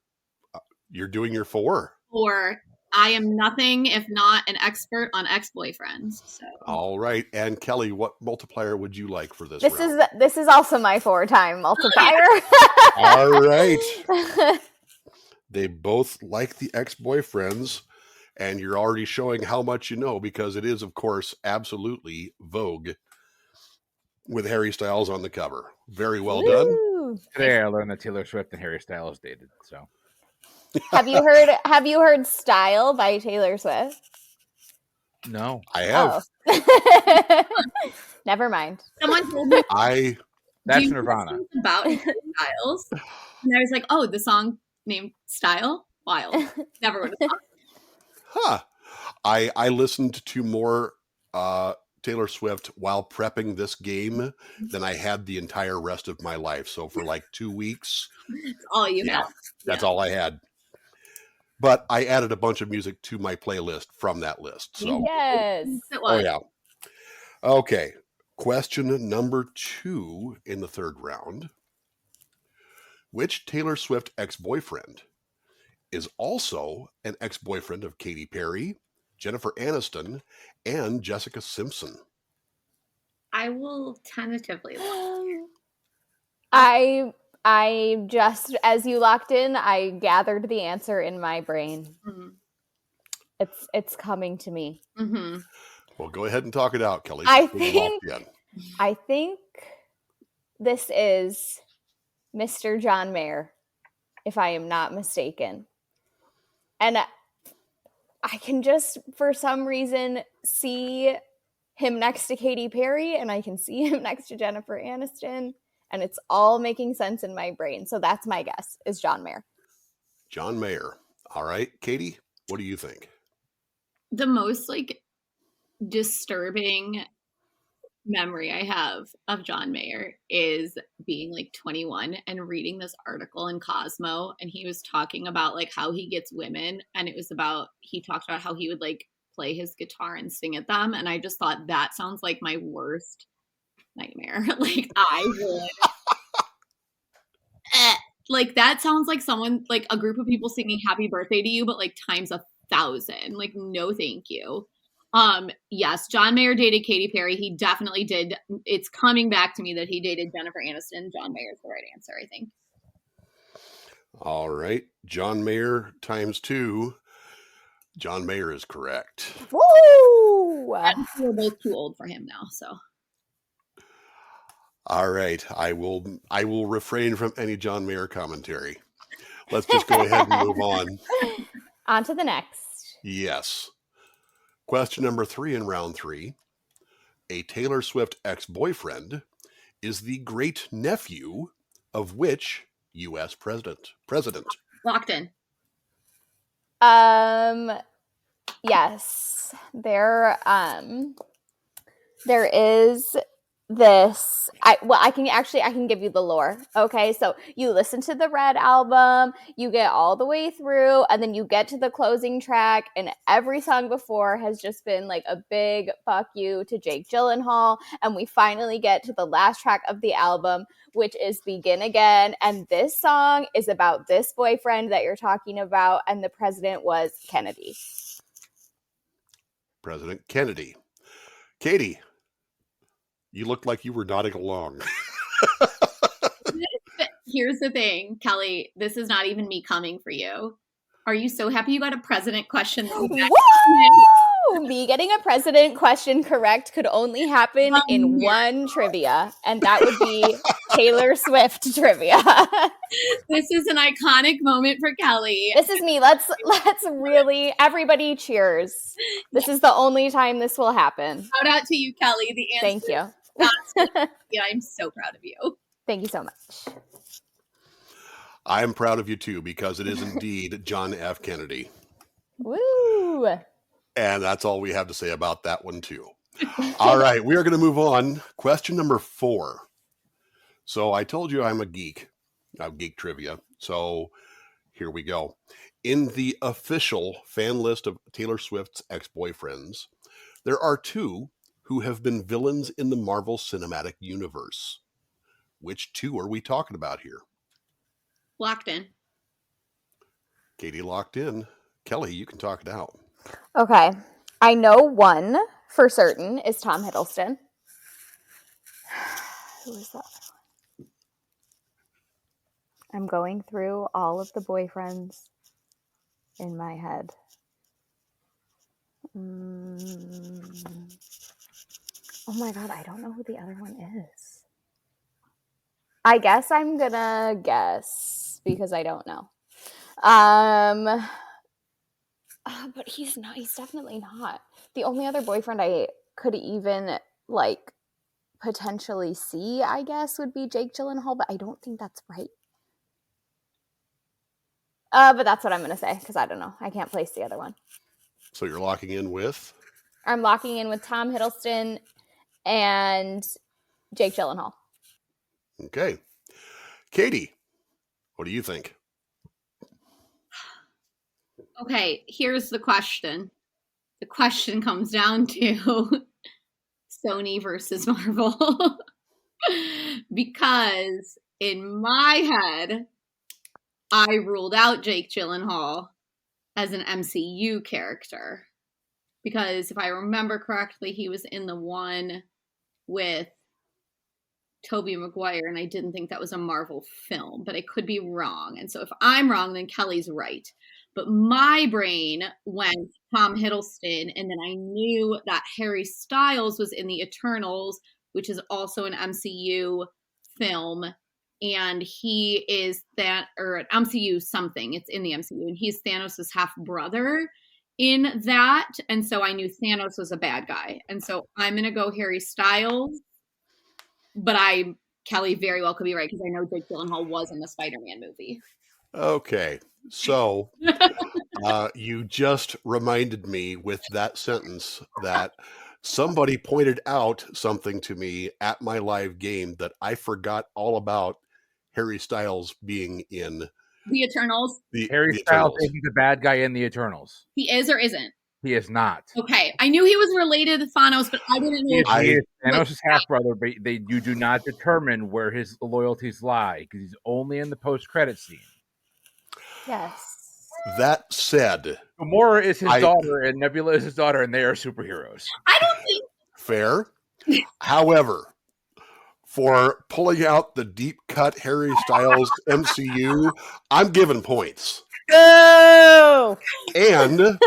you're doing your 4? Or I am nothing if not an expert on ex-boyfriends. So. All right. And Kelly, what multiplier would you like for this round? This is also my 4-time multiplier. All right. They both like the ex-boyfriends, and you're already showing how much you know, because it is, of course, absolutely Vogue with Harry Styles on the cover. Very well done. Today I learned that Taylor Swift and Harry Styles dated. So Have you heard Style by Taylor Swift? No. I have. Oh. Never mind. Someone told me, That's do you know Nirvana. songs about Harry Styles? And I was like, oh, the song named Style? Wild. Never would have thought. Huh. I listened to more Taylor Swift while prepping this game than I had the entire rest of my life. So for like 2 weeks, It's all you yeah, have. that's all I had. But I added a bunch of music to my playlist from that list. So Yes. It oh was. yeah. Okay. Question number 2 in the third round. Which Taylor Swift ex-boyfriend is also an ex-boyfriend of Katy Perry, Jennifer Aniston, and Jessica Simpson? I will tentatively look. I just, as you locked in, I gathered the answer in my brain. Mm-hmm. It's coming to me. Mm-hmm. Well, go ahead and talk it out, Kelly. I since we're locked in. think this is Mr. John Mayer, if I am not mistaken. And I can just, for some reason, see him next to Katy Perry, and I can see him next to Jennifer Aniston, and it's all making sense in my brain. So that's my guess, is John Mayer. John Mayer. All right, Katie, what do you think? The most like disturbing memory I have of John Mayer is being like 21 and reading this article in Cosmo, and he was talking about like how he gets women, and it was about, he talked about how he would like play his guitar and sing at them, and I just thought that sounds like my worst nightmare. Like I would like that sounds like someone, like a group of people singing happy birthday to you, but like times 1,000. Like no thank you. Yes, John Mayer dated Katy Perry. He definitely did. It's coming back to me that he dated Jennifer Aniston. John Mayer is the right answer, I think. All right, John Mayer times 2. John Mayer is correct. Woo! We're both too old for him now, so. All right, I will refrain from any John Mayer commentary. Let's just go ahead and move on. On to the next. Yes. Question number 3 in round 3. A Taylor Swift ex-boyfriend is the great nephew of which U.S. president? Locked in. Yes. There is this, I can give you the lore. Okay, so you listen to the Red album, you get all the way through, and then you get to the closing track, and every song before has just been like a big fuck you to Jake Gyllenhaal, and we finally get to the last track of the album, which is Begin Again, and this song is about this boyfriend that you're talking about, and the president was Kennedy. President Kennedy. Katie, you looked like you were nodding along. Here's the thing, Kelly. This is not even me coming for you. Are you so happy you got a president question? Woo! Me getting a president question correct could only happen in one trivia, and that would be Taylor Swift trivia. This is an iconic moment for Kelly. This is me. Let's really, everybody cheers. This is the only time this will happen. Shout out to you, Kelly. The answer. Thank you. Yeah, I'm so proud of you. Thank you so much. I am proud of you too, because it is indeed John F. Kennedy. Woo! And that's all we have to say about that one too. All right, we are going to move on. Question number 4. So I told you I'm a geek. I'm geek trivia. So here we go. In the official fan list of Taylor Swift's ex-boyfriends, there are 2 who have been villains in the Marvel Cinematic Universe. Which 2 are we talking about here? Locked in. Katie locked in. Kelly, you can talk it out. Okay. I know one for certain is Tom Hiddleston. Who is that? I'm going through all of the boyfriends in my head. Oh my God, I don't know who the other one is. I guess I'm gonna guess because I don't know. But he's not. He's definitely not. The only other boyfriend I could even like potentially see, I guess, would be Jake Gyllenhaal, but I don't think that's right. But that's what I'm going to say because I don't know. I can't place the other one. So you're locking in with? I'm locking in with Tom Hiddleston and Jake Gyllenhaal. Okay. Katie, what do you think? Okay, here's the question. The question comes down to Sony versus Marvel. Because in my head, I ruled out Jake Gyllenhaal as an MCU character. Because if I remember correctly, he was in the one with Tobey Maguire, and I didn't think that was a Marvel film, but I could be wrong. And so if I'm wrong, then Kelly's right. But my brain went Tom Hiddleston, and then I knew that Harry Styles was in the Eternals, which is also an MCU film, and he is that, or an MCU something. It's in the MCU, and he's Thanos' half brother in that, and so I knew Thanos was a bad guy, and so I'm gonna go Harry Styles. But Kelly very well could be right because I know Jake Gyllenhaal was in the Spider-Man movie. Okay, so you just reminded me with that sentence that somebody pointed out something to me at my live game that I forgot all about Harry Styles being in The Eternals. Harry the Styles Eternals. isn't the bad guy in the Eternals. He is or isn't? He is not. Okay, I knew he was related to Thanos, but I didn't know. He is Thanos' half brother, but you do not determine where his loyalties lie because he's only in the post-credit scene. Yes. That said, Gamora is his daughter, and Nebula is his daughter, and they are superheroes. I don't think fair. However, for pulling out the deep cut Harry Styles MCU, I'm giving points. Go! And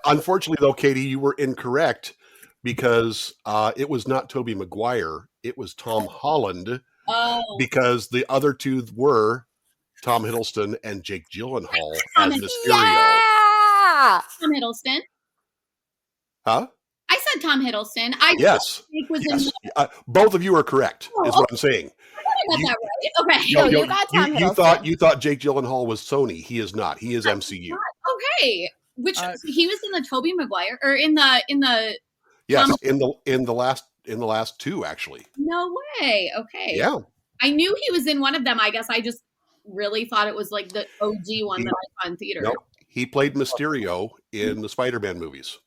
unfortunately, though, Katie, you were incorrect because it was not Tobey Maguire. It was Tom Holland because the other two were Tom Hiddleston and Jake Gyllenhaal as Mysterio. Yeah! Tom Hiddleston. Huh? I said Tom Hiddleston. Yes. Both of you are correct, is what I'm saying. I got that right. Okay. No, you got Tom Hiddleston. You thought Jake Gyllenhaal was Sony. He is not. He is MCU. Okay. Which he was in the Tobey Maguire or in the yes, in the last two actually. No way. Okay. Yeah. I knew he was in one of them. I guess I just really thought it was like the OG one that I saw in theater. No, he played Mysterio in the Spider-Man movies.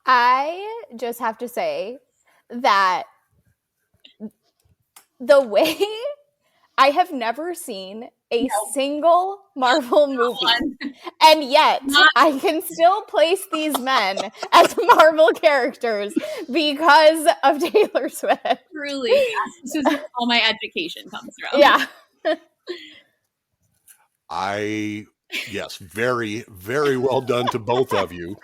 I just have to say that the way I have never seen a single Marvel movie, and yet I can still place these men as Marvel characters because of Taylor Swift. Truly, this is where all my education comes from. Yeah. Yes, very, very well done to both of you.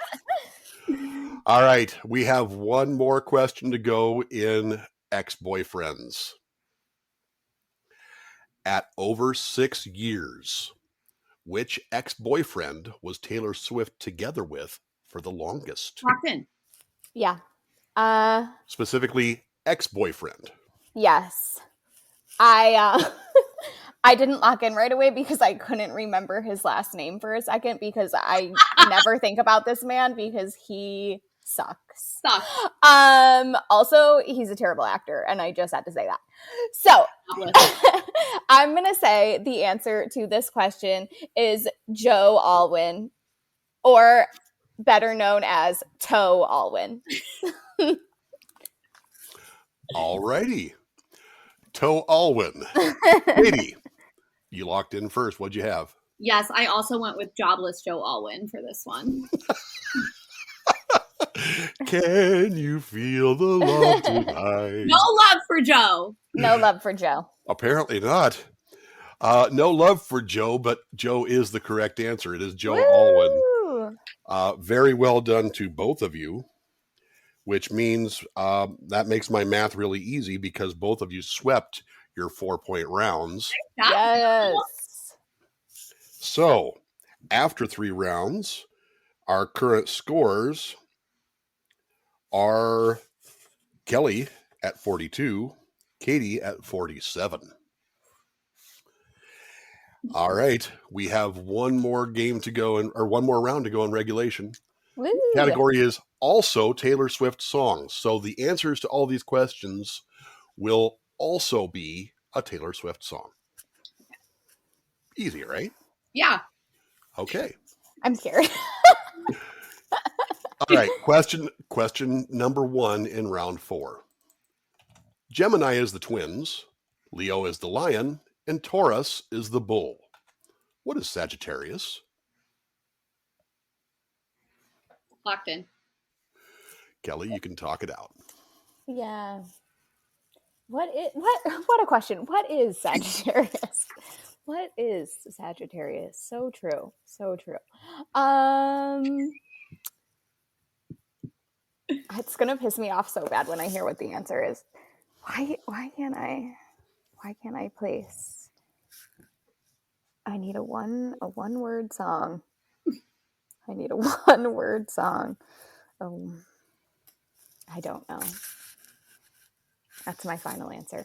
All right, we have one more question to go in ex-boyfriends. At over 6 years, which ex-boyfriend was Taylor Swift together with for the longest? Locked in. Yeah. Specifically, ex-boyfriend. Yes. I didn't lock in right away because I couldn't remember his last name for a second because I never think about this man because he sucks. Also, he's a terrible actor, and I just had to say that. So, I'm going to say the answer to this question is Joe Alwyn, or better known as Toe Alwyn. All righty. Toe Alwyn. Katie, you locked in first. What'd you have? Yes, I also went with jobless Joe Alwyn for this one. Can you feel the love tonight? No love for Joe. No love for Joe. Apparently not. No love for Joe, but Joe is the correct answer. It is Joe Alwyn. Very well done to both of you, which means that makes my math really easy because both of you swept your 4-point rounds. Yes. So, after 3 rounds, our current scores are Kelly at 42, Katie at 47. All right, we have one more game to go, or one more round to go in regulation. Woo! Category is also Taylor Swift songs. So the answers to all these questions will also be a Taylor Swift song. Easy, right? Yeah. Okay. I'm scared. All right. Question number 1 in round 4. Gemini is the twins, Leo is the lion, and Taurus is the bull. What is Sagittarius? Locked in. Kelly, you can talk it out. Yeah. What a question. What is Sagittarius? What is Sagittarius? So true. So true. It's gonna piss me off so bad when I hear what the answer is. Why can't I place? I need a one word song. I need a one word song. Oh, I don't know. That's my final answer.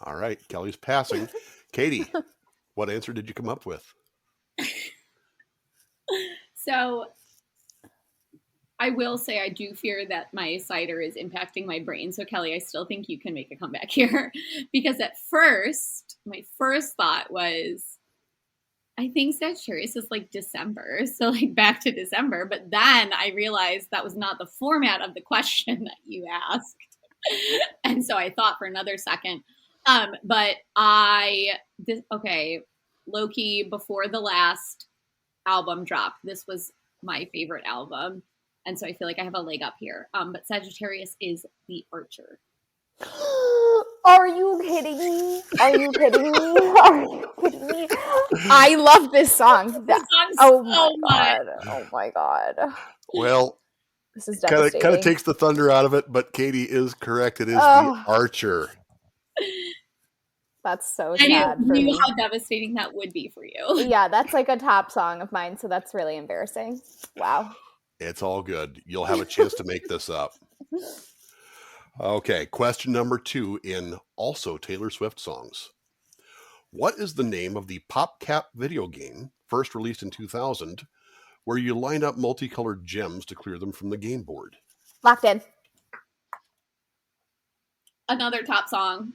All right. Kelly's passing. Katie, what answer did you come up with? So I will say I do fear that my cider is impacting my brain. So Kelly, I still think you can make a comeback here because at first, my first thought was, I think Sagittarius is like December. So like back to December. But then I realized that was not the format of the question that you asked. And so I thought for another second. But Loki, before the last album dropped, this was my favorite album. And so I feel like I have a leg up here. But Sagittarius is the Archer. Are you kidding me? Are you kidding me? Are you kidding me? I love this song. Oh my god. Well, this is kind devastating. of takes the thunder out of it, but Katie is correct. It is the Archer. That's so I sad for knew me. how devastating that would be for you. Yeah, that's like a top song of mine, so that's really embarrassing. Wow. It's all good. You'll have a chance to make this up. Okay, question number 2 in also Taylor Swift songs. What is the name of the PopCap video game, first released in 2000, where you line up multicolored gems to clear them from the game board? Locked in. Another top song.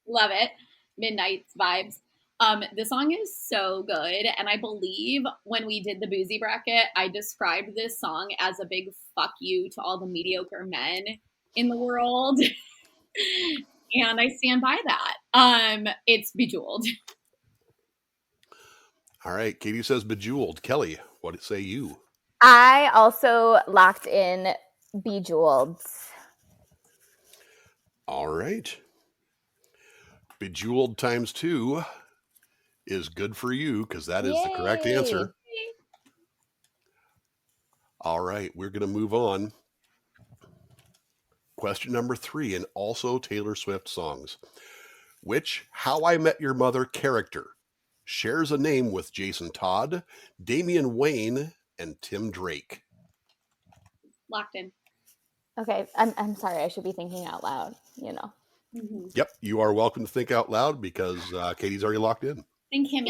Love it. Midnight's vibes. The song is so good. And I believe when we did the boozy bracket, I described this song as a big fuck you to all the mediocre men in the world. And I stand by that. It's Bejeweled. All right, Katie says Bejeweled. Kelly, what say you? I also locked in Bejeweled. All right. Bejeweled times 2 is good for you because that is the correct answer. All right, we're going to move on. Question number 3, and also Taylor Swift songs. Which How I Met Your Mother character shares a name with Jason Todd, Damian Wayne, and Tim Drake? Locked in. Okay, I'm sorry. I should be thinking out loud, you know. Mm-hmm. Yep, you are welcome to think out loud because Katie's already locked in. Think him.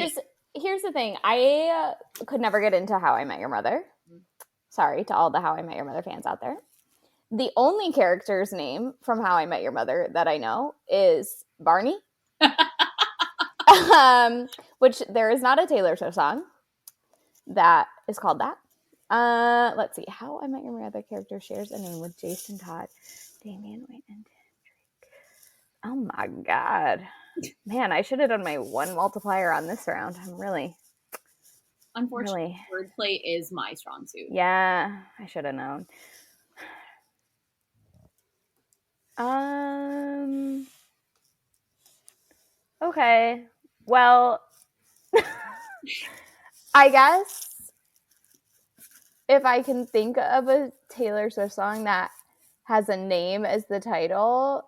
Here's the thing. I could never get into How I Met Your Mother. Sorry to all the How I Met Your Mother fans out there. The only character's name from How I Met Your Mother that I know is Barney. Which there is not a Taylor Swift song that is called that. Let's see. How I Met Your Mother character shares a name with Jason Todd, Damian Wayne, and Drake. Oh my god. Man, I should have done my one multiplier on this round. I'm really... Unfortunately, wordplay is my strong suit. Yeah, I should have known. Okay. Well, I guess if I can think of a Taylor Swift song that has a name as the title,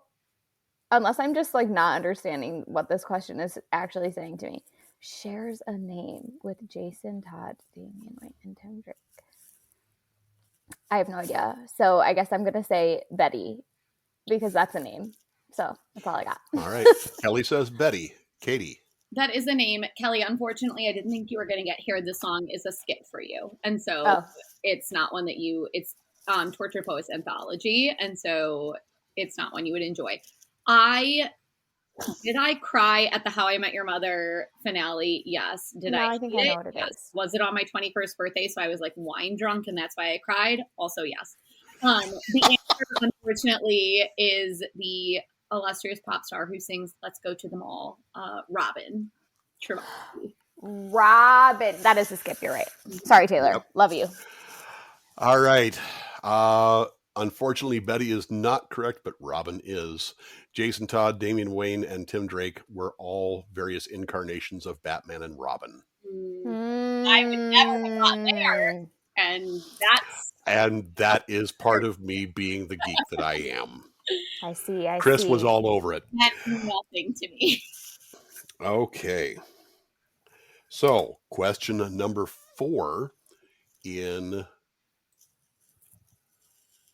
unless I'm just like not understanding what this question is actually saying to me. shares a name with Jason Todd, Damian Wayne, and Tim Drake? I have no idea. So I guess I'm going to say Betty because that's a name. So that's all I got. All right. Kelly says Betty. Katie. That is a name. Kelly, unfortunately, I didn't think you were going to get here. This song is a skip for you. And so it's not one that it's Torture Poets Anthology. And so it's not one you would enjoy. Did I cry at the How I Met Your Mother finale? Yes. I think I know what it is. Was it on my 21st birthday? So I was like wine drunk and that's why I cried? Also, yes. The answer, unfortunately, is the illustrious pop star who sings Let's Go to the Mall, Robin. Robin. That is a skip. You're right. Sorry, Taylor. Yep. Love you. All right. Unfortunately, Betty is not correct, but Robin is. Jason Todd, Damian Wayne, and Tim Drake were all various incarnations of Batman and Robin. I would never have gotten there. And that is part of me being the geek that I am. I see. Chris was all over it. That's nothing to me. Okay. So, question number 4 in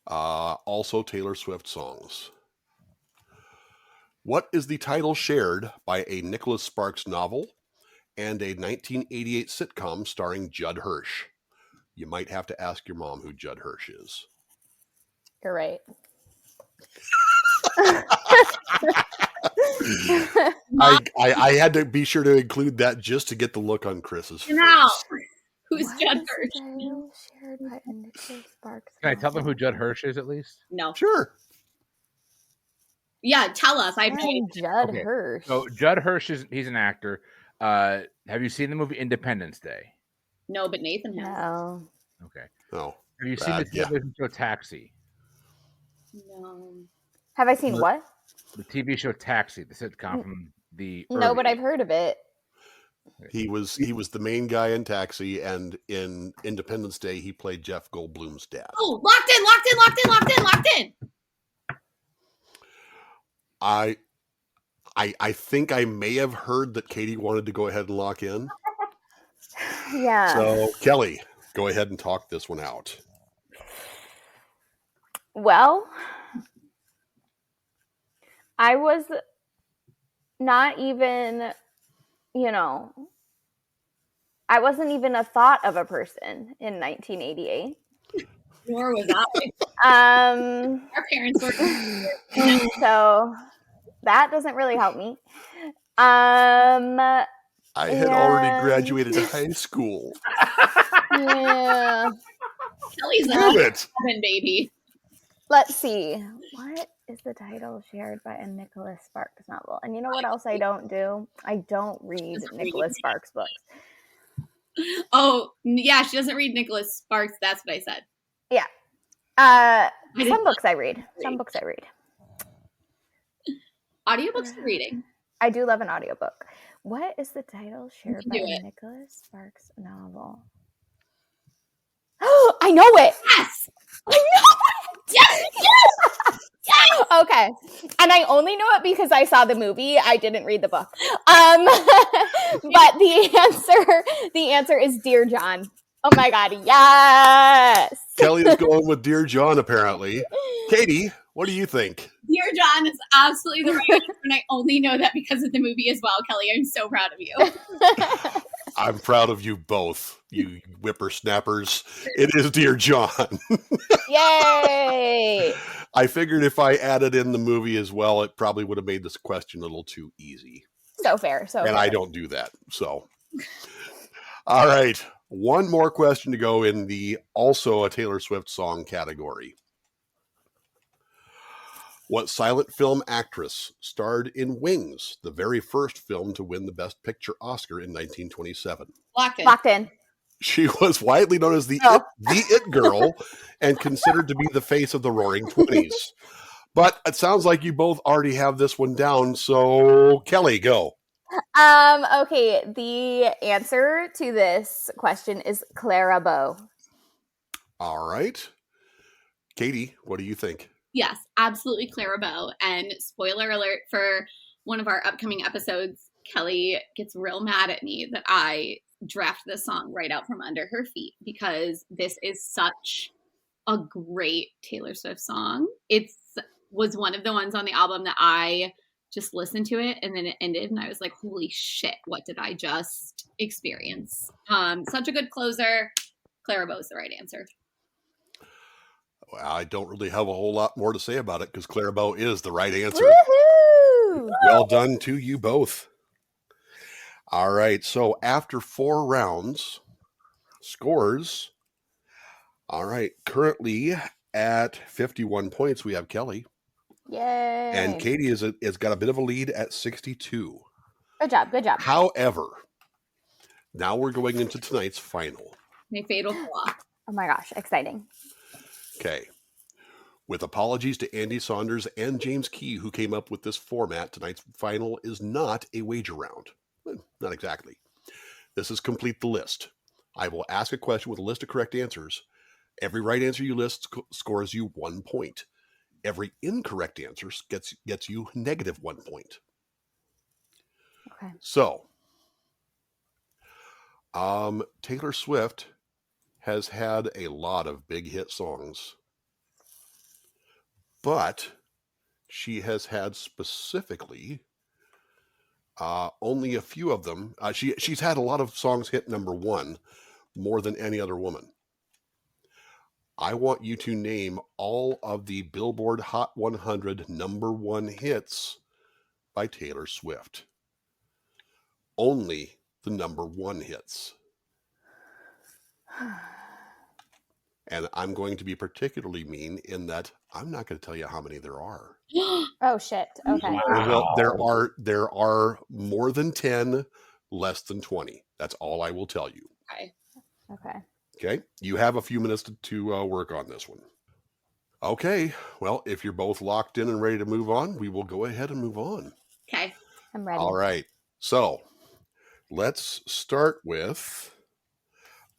also Taylor Swift songs. What is the title shared by a Nicholas Sparks novel and a 1988 sitcom starring Judd Hirsch? You might have to ask your mom who Judd Hirsch is. You're right. I had to be sure to include that just to get the look on Chris's face. Now, who's Judd Hirsch? Shared by a Nicholas Sparks. Can I tell them who Judd Hirsch is at least? No. Sure. Yeah, tell us. I'm Judd Hirsch. So Judd Hirsch he's an actor. Have you seen the movie Independence Day? No, but Nathan has. No. Okay. Oh. Have you seen the television show Taxi? No. Have I seen what? The TV show Taxi, the sitcom from the No, but I've heard of it. He was the main guy in Taxi, and in Independence Day he played Jeff Goldblum's dad. Oh, locked in. I think I may have heard that Katie wanted to go ahead and lock in. Yeah. So, Kelly, go ahead and talk this one out. Well, I was not even, I wasn't even a thought of a person in 1988. Nor was I. Our parents were. So that doesn't really help me. I had already graduated high school. Yeah. Kelly's a baby. Let's see. What is the title shared by a Nicholas Sparks novel? And you know what else I don't do? I don't read Nicholas Sparks books. Oh, yeah, she doesn't read Nicholas Sparks. That's what I said. Yeah. Some books I read. Audiobooks or reading? I do love an audiobook. What is the title shared by a Nicholas Sparks novel? Oh, I know it. Yes. I know it. Yes. Okay. And I only know it because I saw the movie. I didn't read the book. But the answer is Dear John. Oh my God. Yes. Kelly is going with Dear John, apparently. Katie, what do you think? Dear John is absolutely the right answer, and I only know that because of the movie as well, Kelly. I'm so proud of you. I'm proud of you both, you whippersnappers. It is Dear John. Yay! I figured if I added in the movie as well, it probably would have made this question a little too easy. So fair. And I don't do that. So, all right. One more question to go in the also a Taylor Swift song category. What silent film actress starred in Wings, the very first film to win the Best Picture Oscar in 1927? Locked in. She was widely known as the It Girl and considered to be the face of the Roaring Twenties. But it sounds like you both already have this one down. So, Kelly, go. Okay, the answer to this question is Clara Bow. All right. Katie, what do you think? Yes, absolutely Clara Bow. And spoiler alert for one of our upcoming episodes, Kelly gets real mad at me that I draft this song right out from under her feet because this is such a great Taylor Swift song. Was one of the ones on the album that I just listened to it and then it ended and I was like, holy shit, what did I just experience? Such a good closer. Clara Bow is the right answer. Well, I don't really have a whole lot more to say about it because Clara Bow is the right answer. Woohoo! Well done to you both. All right. So after 4 rounds, scores. All right. Currently at 51 points, we have Kelly. Yay! And Katie has got a bit of a lead at 62. Good job. Good job. However, now we're going into tonight's final. My fatal flaw. Oh my gosh, exciting. Okay. With apologies to Andy Saunders and James Key, who came up with this format, tonight's final is not a wager round. Not exactly. This is complete the list. I will ask a question with a list of correct answers. Every right answer you list scores you 1 point. Every incorrect answer gets you -1 point. Okay. So, Taylor Swift has had a lot of big hit songs, but she has had specifically only a few of them. She's had a lot of songs hit #1 more than any other woman. I want you to name all of the Billboard Hot 100 #1 hits by Taylor Swift. Only the #1 hits. And I'm going to be particularly mean in that I'm not going to tell you how many there are. Oh shit. Okay. Wow. There are more than 10, less than 20. That's all I will tell you. Okay. Okay, you have a few minutes to work on this one. Okay, well, if you're both locked in and ready to move on, we will go ahead and move on. Okay. I'm ready. All right, so let's start with,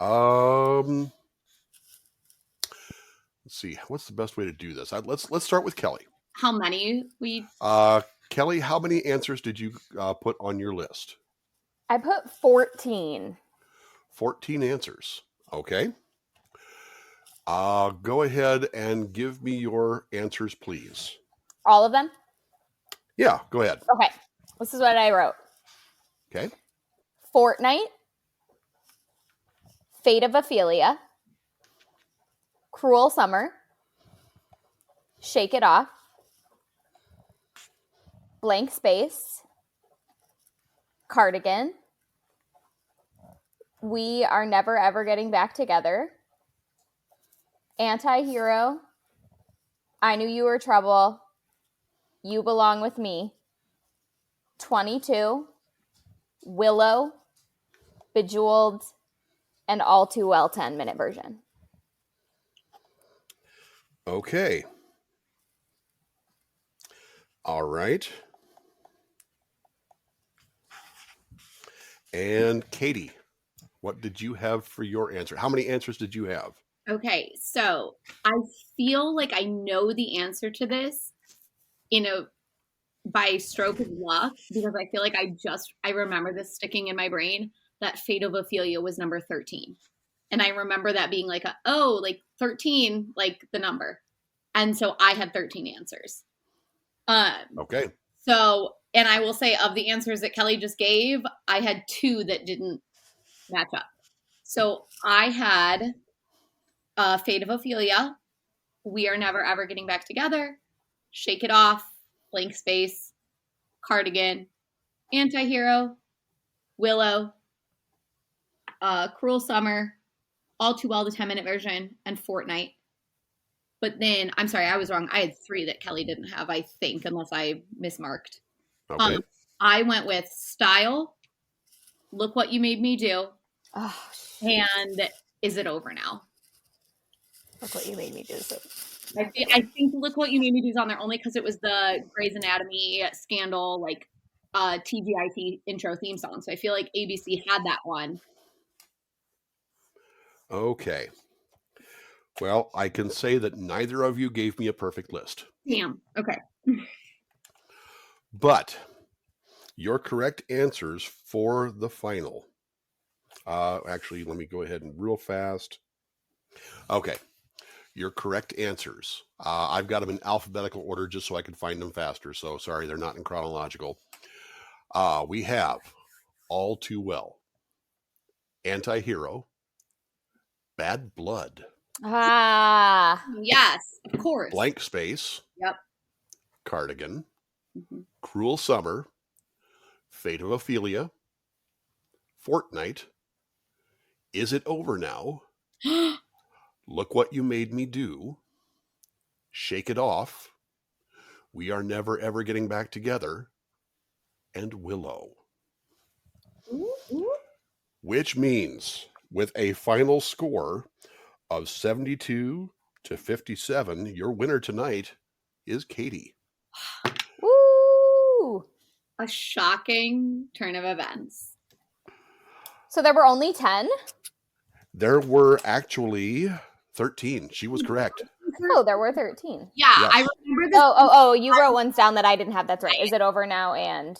let's see, what's the best way to do this? Let's start with Kelly. How many we? Kelly, how many answers did you put on your list? I put 14. 14 answers. Okay. Go ahead and give me your answers, please. All of them? Yeah, go ahead. Okay. This is what I wrote. Okay. Fortnight, Fate of Ophelia, Cruel Summer, Shake It Off, Blank Space, Cardigan, We Are Never Ever Getting Back Together, Anti-Hero, I Knew You Were Trouble, You Belong With Me, 22, Willow, Bejeweled, and All Too Well 10-minute version. Okay. All right. And Katie, what did you have for your answer? How many answers did you have? Okay, so I feel like I know the answer to this by stroke of luck because I feel like I remember this sticking in my brain that Fate of Ophelia was number 13. And I remember that being like 13, like the number. And so I had 13 answers. Okay. So, and I will say of the answers that Kelly just gave, I had 2 that didn't match up. So I had Fate of Ophelia, We Are Never Ever Getting Back Together, Shake It Off, Blank Space, Cardigan, Anti-Hero, Willow, Cruel Summer, All Too Well, the 10-minute version, and Fortnite. But then, I'm sorry, I was wrong. I had 3 that Kelly didn't have, I think, unless I mismarked. Okay. I went with Style, Look What You Made Me Do, and Is It Over Now? Look What You Made Me Do. So I think Look What You Made Me Do is on there only because it was the Grey's Anatomy scandal, like TGIT intro theme song. So I feel like ABC had that one. Okay. Well, I can say that neither of you gave me a perfect list. Damn. Okay. But Your correct answers for the final. Actually, let me go ahead and real fast. Okay. Your correct answers. I've got them in alphabetical order just so I can find them faster. So sorry, they're not in chronological. We have All Too Well, Anti-Hero, Bad Blood, Ah. Yes, of course. Blank Space, Yep. Cardigan, Mhm. Cruel Summer, Fate of Ophelia, Fortnite, Is It Over Now, Look What You Made Me Do, Shake It Off, We Are Never Ever Getting Back Together, and Willow. Ooh, ooh. Which means with a final score of 72 to 57, your winner tonight is Katie. Woo! A shocking turn of events. So there were only 10? There were actually 13. She was correct. Oh, there were 13. Yeah, Yes. I remember this. Oh, you wrote ones down that I didn't have. That's right. Is It Over Now and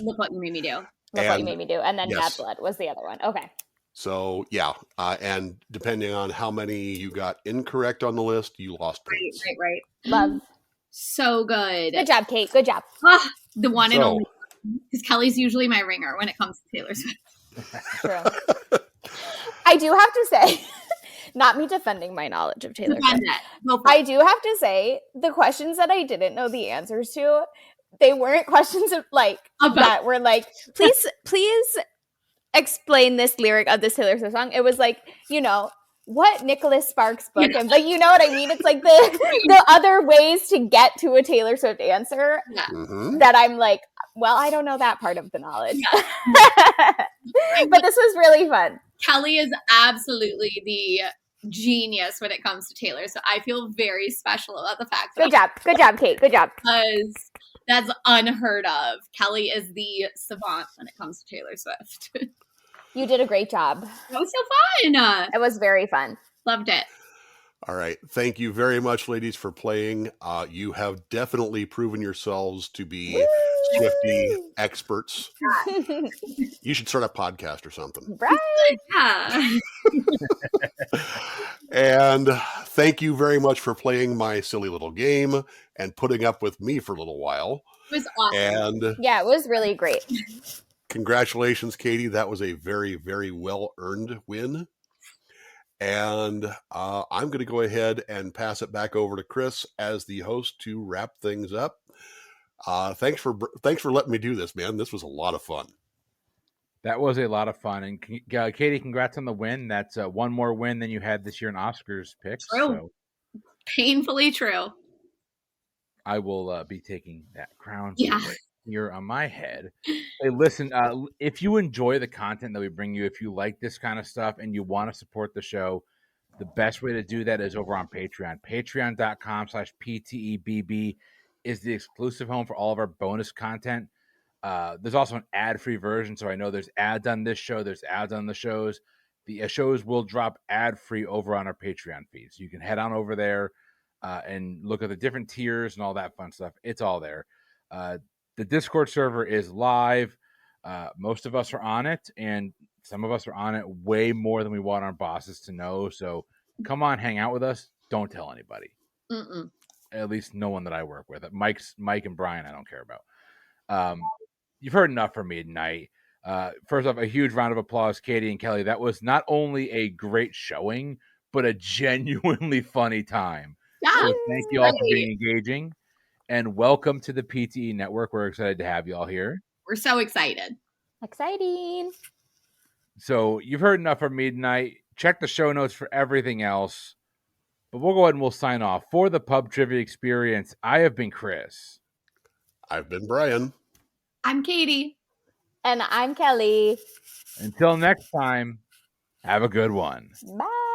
Look What You Made Me Do. Look What You Made Me Do. And then yes. Bad Blood was the other one. Okay. So, yeah. And depending on how many you got incorrect on the list, you lost points. Right. Love. So good. Good job, Kate. Good job. Ah, the one and So- only. Because Kelly's usually my ringer when it comes to Taylor Swift. True. I do have to say, not me defending my knowledge of Taylor Swift. Go for I it. do have to say, the questions that I didn't know the answers to, they weren't questions of like that were like, please explain this lyric of this Taylor Swift song. It was like, what Nicholas Sparks book, and like, you know what I mean? It's like the other ways to get to a Taylor Swift answer that I'm like, well, I don't know that part of the knowledge. But this was really fun. Kelly is absolutely the genius when it comes to Taylor, so I feel very special about the fact that Good job, Kate. Good job. because that's unheard of. Kelly is the savant when it comes to Taylor Swift. You did a great job. That was so fun. It was very fun. Loved it. All right. Thank you very much, ladies, for playing. You have definitely proven yourselves to be Swiftie experts. You should start a podcast or something. Right? Yeah. And thank you very much for playing my silly little game and putting up with me for a little while. It was awesome. And Yeah, it was really great. congratulations, Katie. That was a very, very well-earned win. And I'm going to go ahead and pass it back over to Chris as the host to wrap things up. Thanks for letting me do this, man. This was a lot of fun. That was a lot of fun. And Katie, congrats on the win. That's one more win than you had this year in Oscars picks. True. So Painfully true. I will be taking that crown here on my head. Hey, listen, if you enjoy the content that we bring you, if you like this kind of stuff and you want to support the show, the best way to do that is over on Patreon. Patreon.com/PTEBB is the exclusive home for all of our bonus content. There's also an ad-free version, so I know there's ads on this show. There's ads on the shows. The shows will drop ad-free over on our Patreon feed. So you can head on over there and look at the different tiers and all that fun stuff. It's all there. The Discord server is live. Most of us are on it, and some of us are on it way more than we want our bosses to know. So come on, hang out with us. Don't tell anybody. Mm-mm. At least no one that I work with. Mike and Bryan, I don't care about. You've heard enough from me tonight. First off, a huge round of applause, Katie and Kelly. That was not only a great showing, but a genuinely funny time. Yeah. So thank you all for being engaging. And welcome to the PTE Network. We're excited to have you all here. We're so excited. Exciting. So you've heard enough from me tonight. Check the show notes for everything else. But we'll go ahead and we'll sign off. For the Pub Trivia Experience, I have been Chris. I've been Bryan. I'm Katie. And I'm Kelly. Until next time, have a good one. Bye.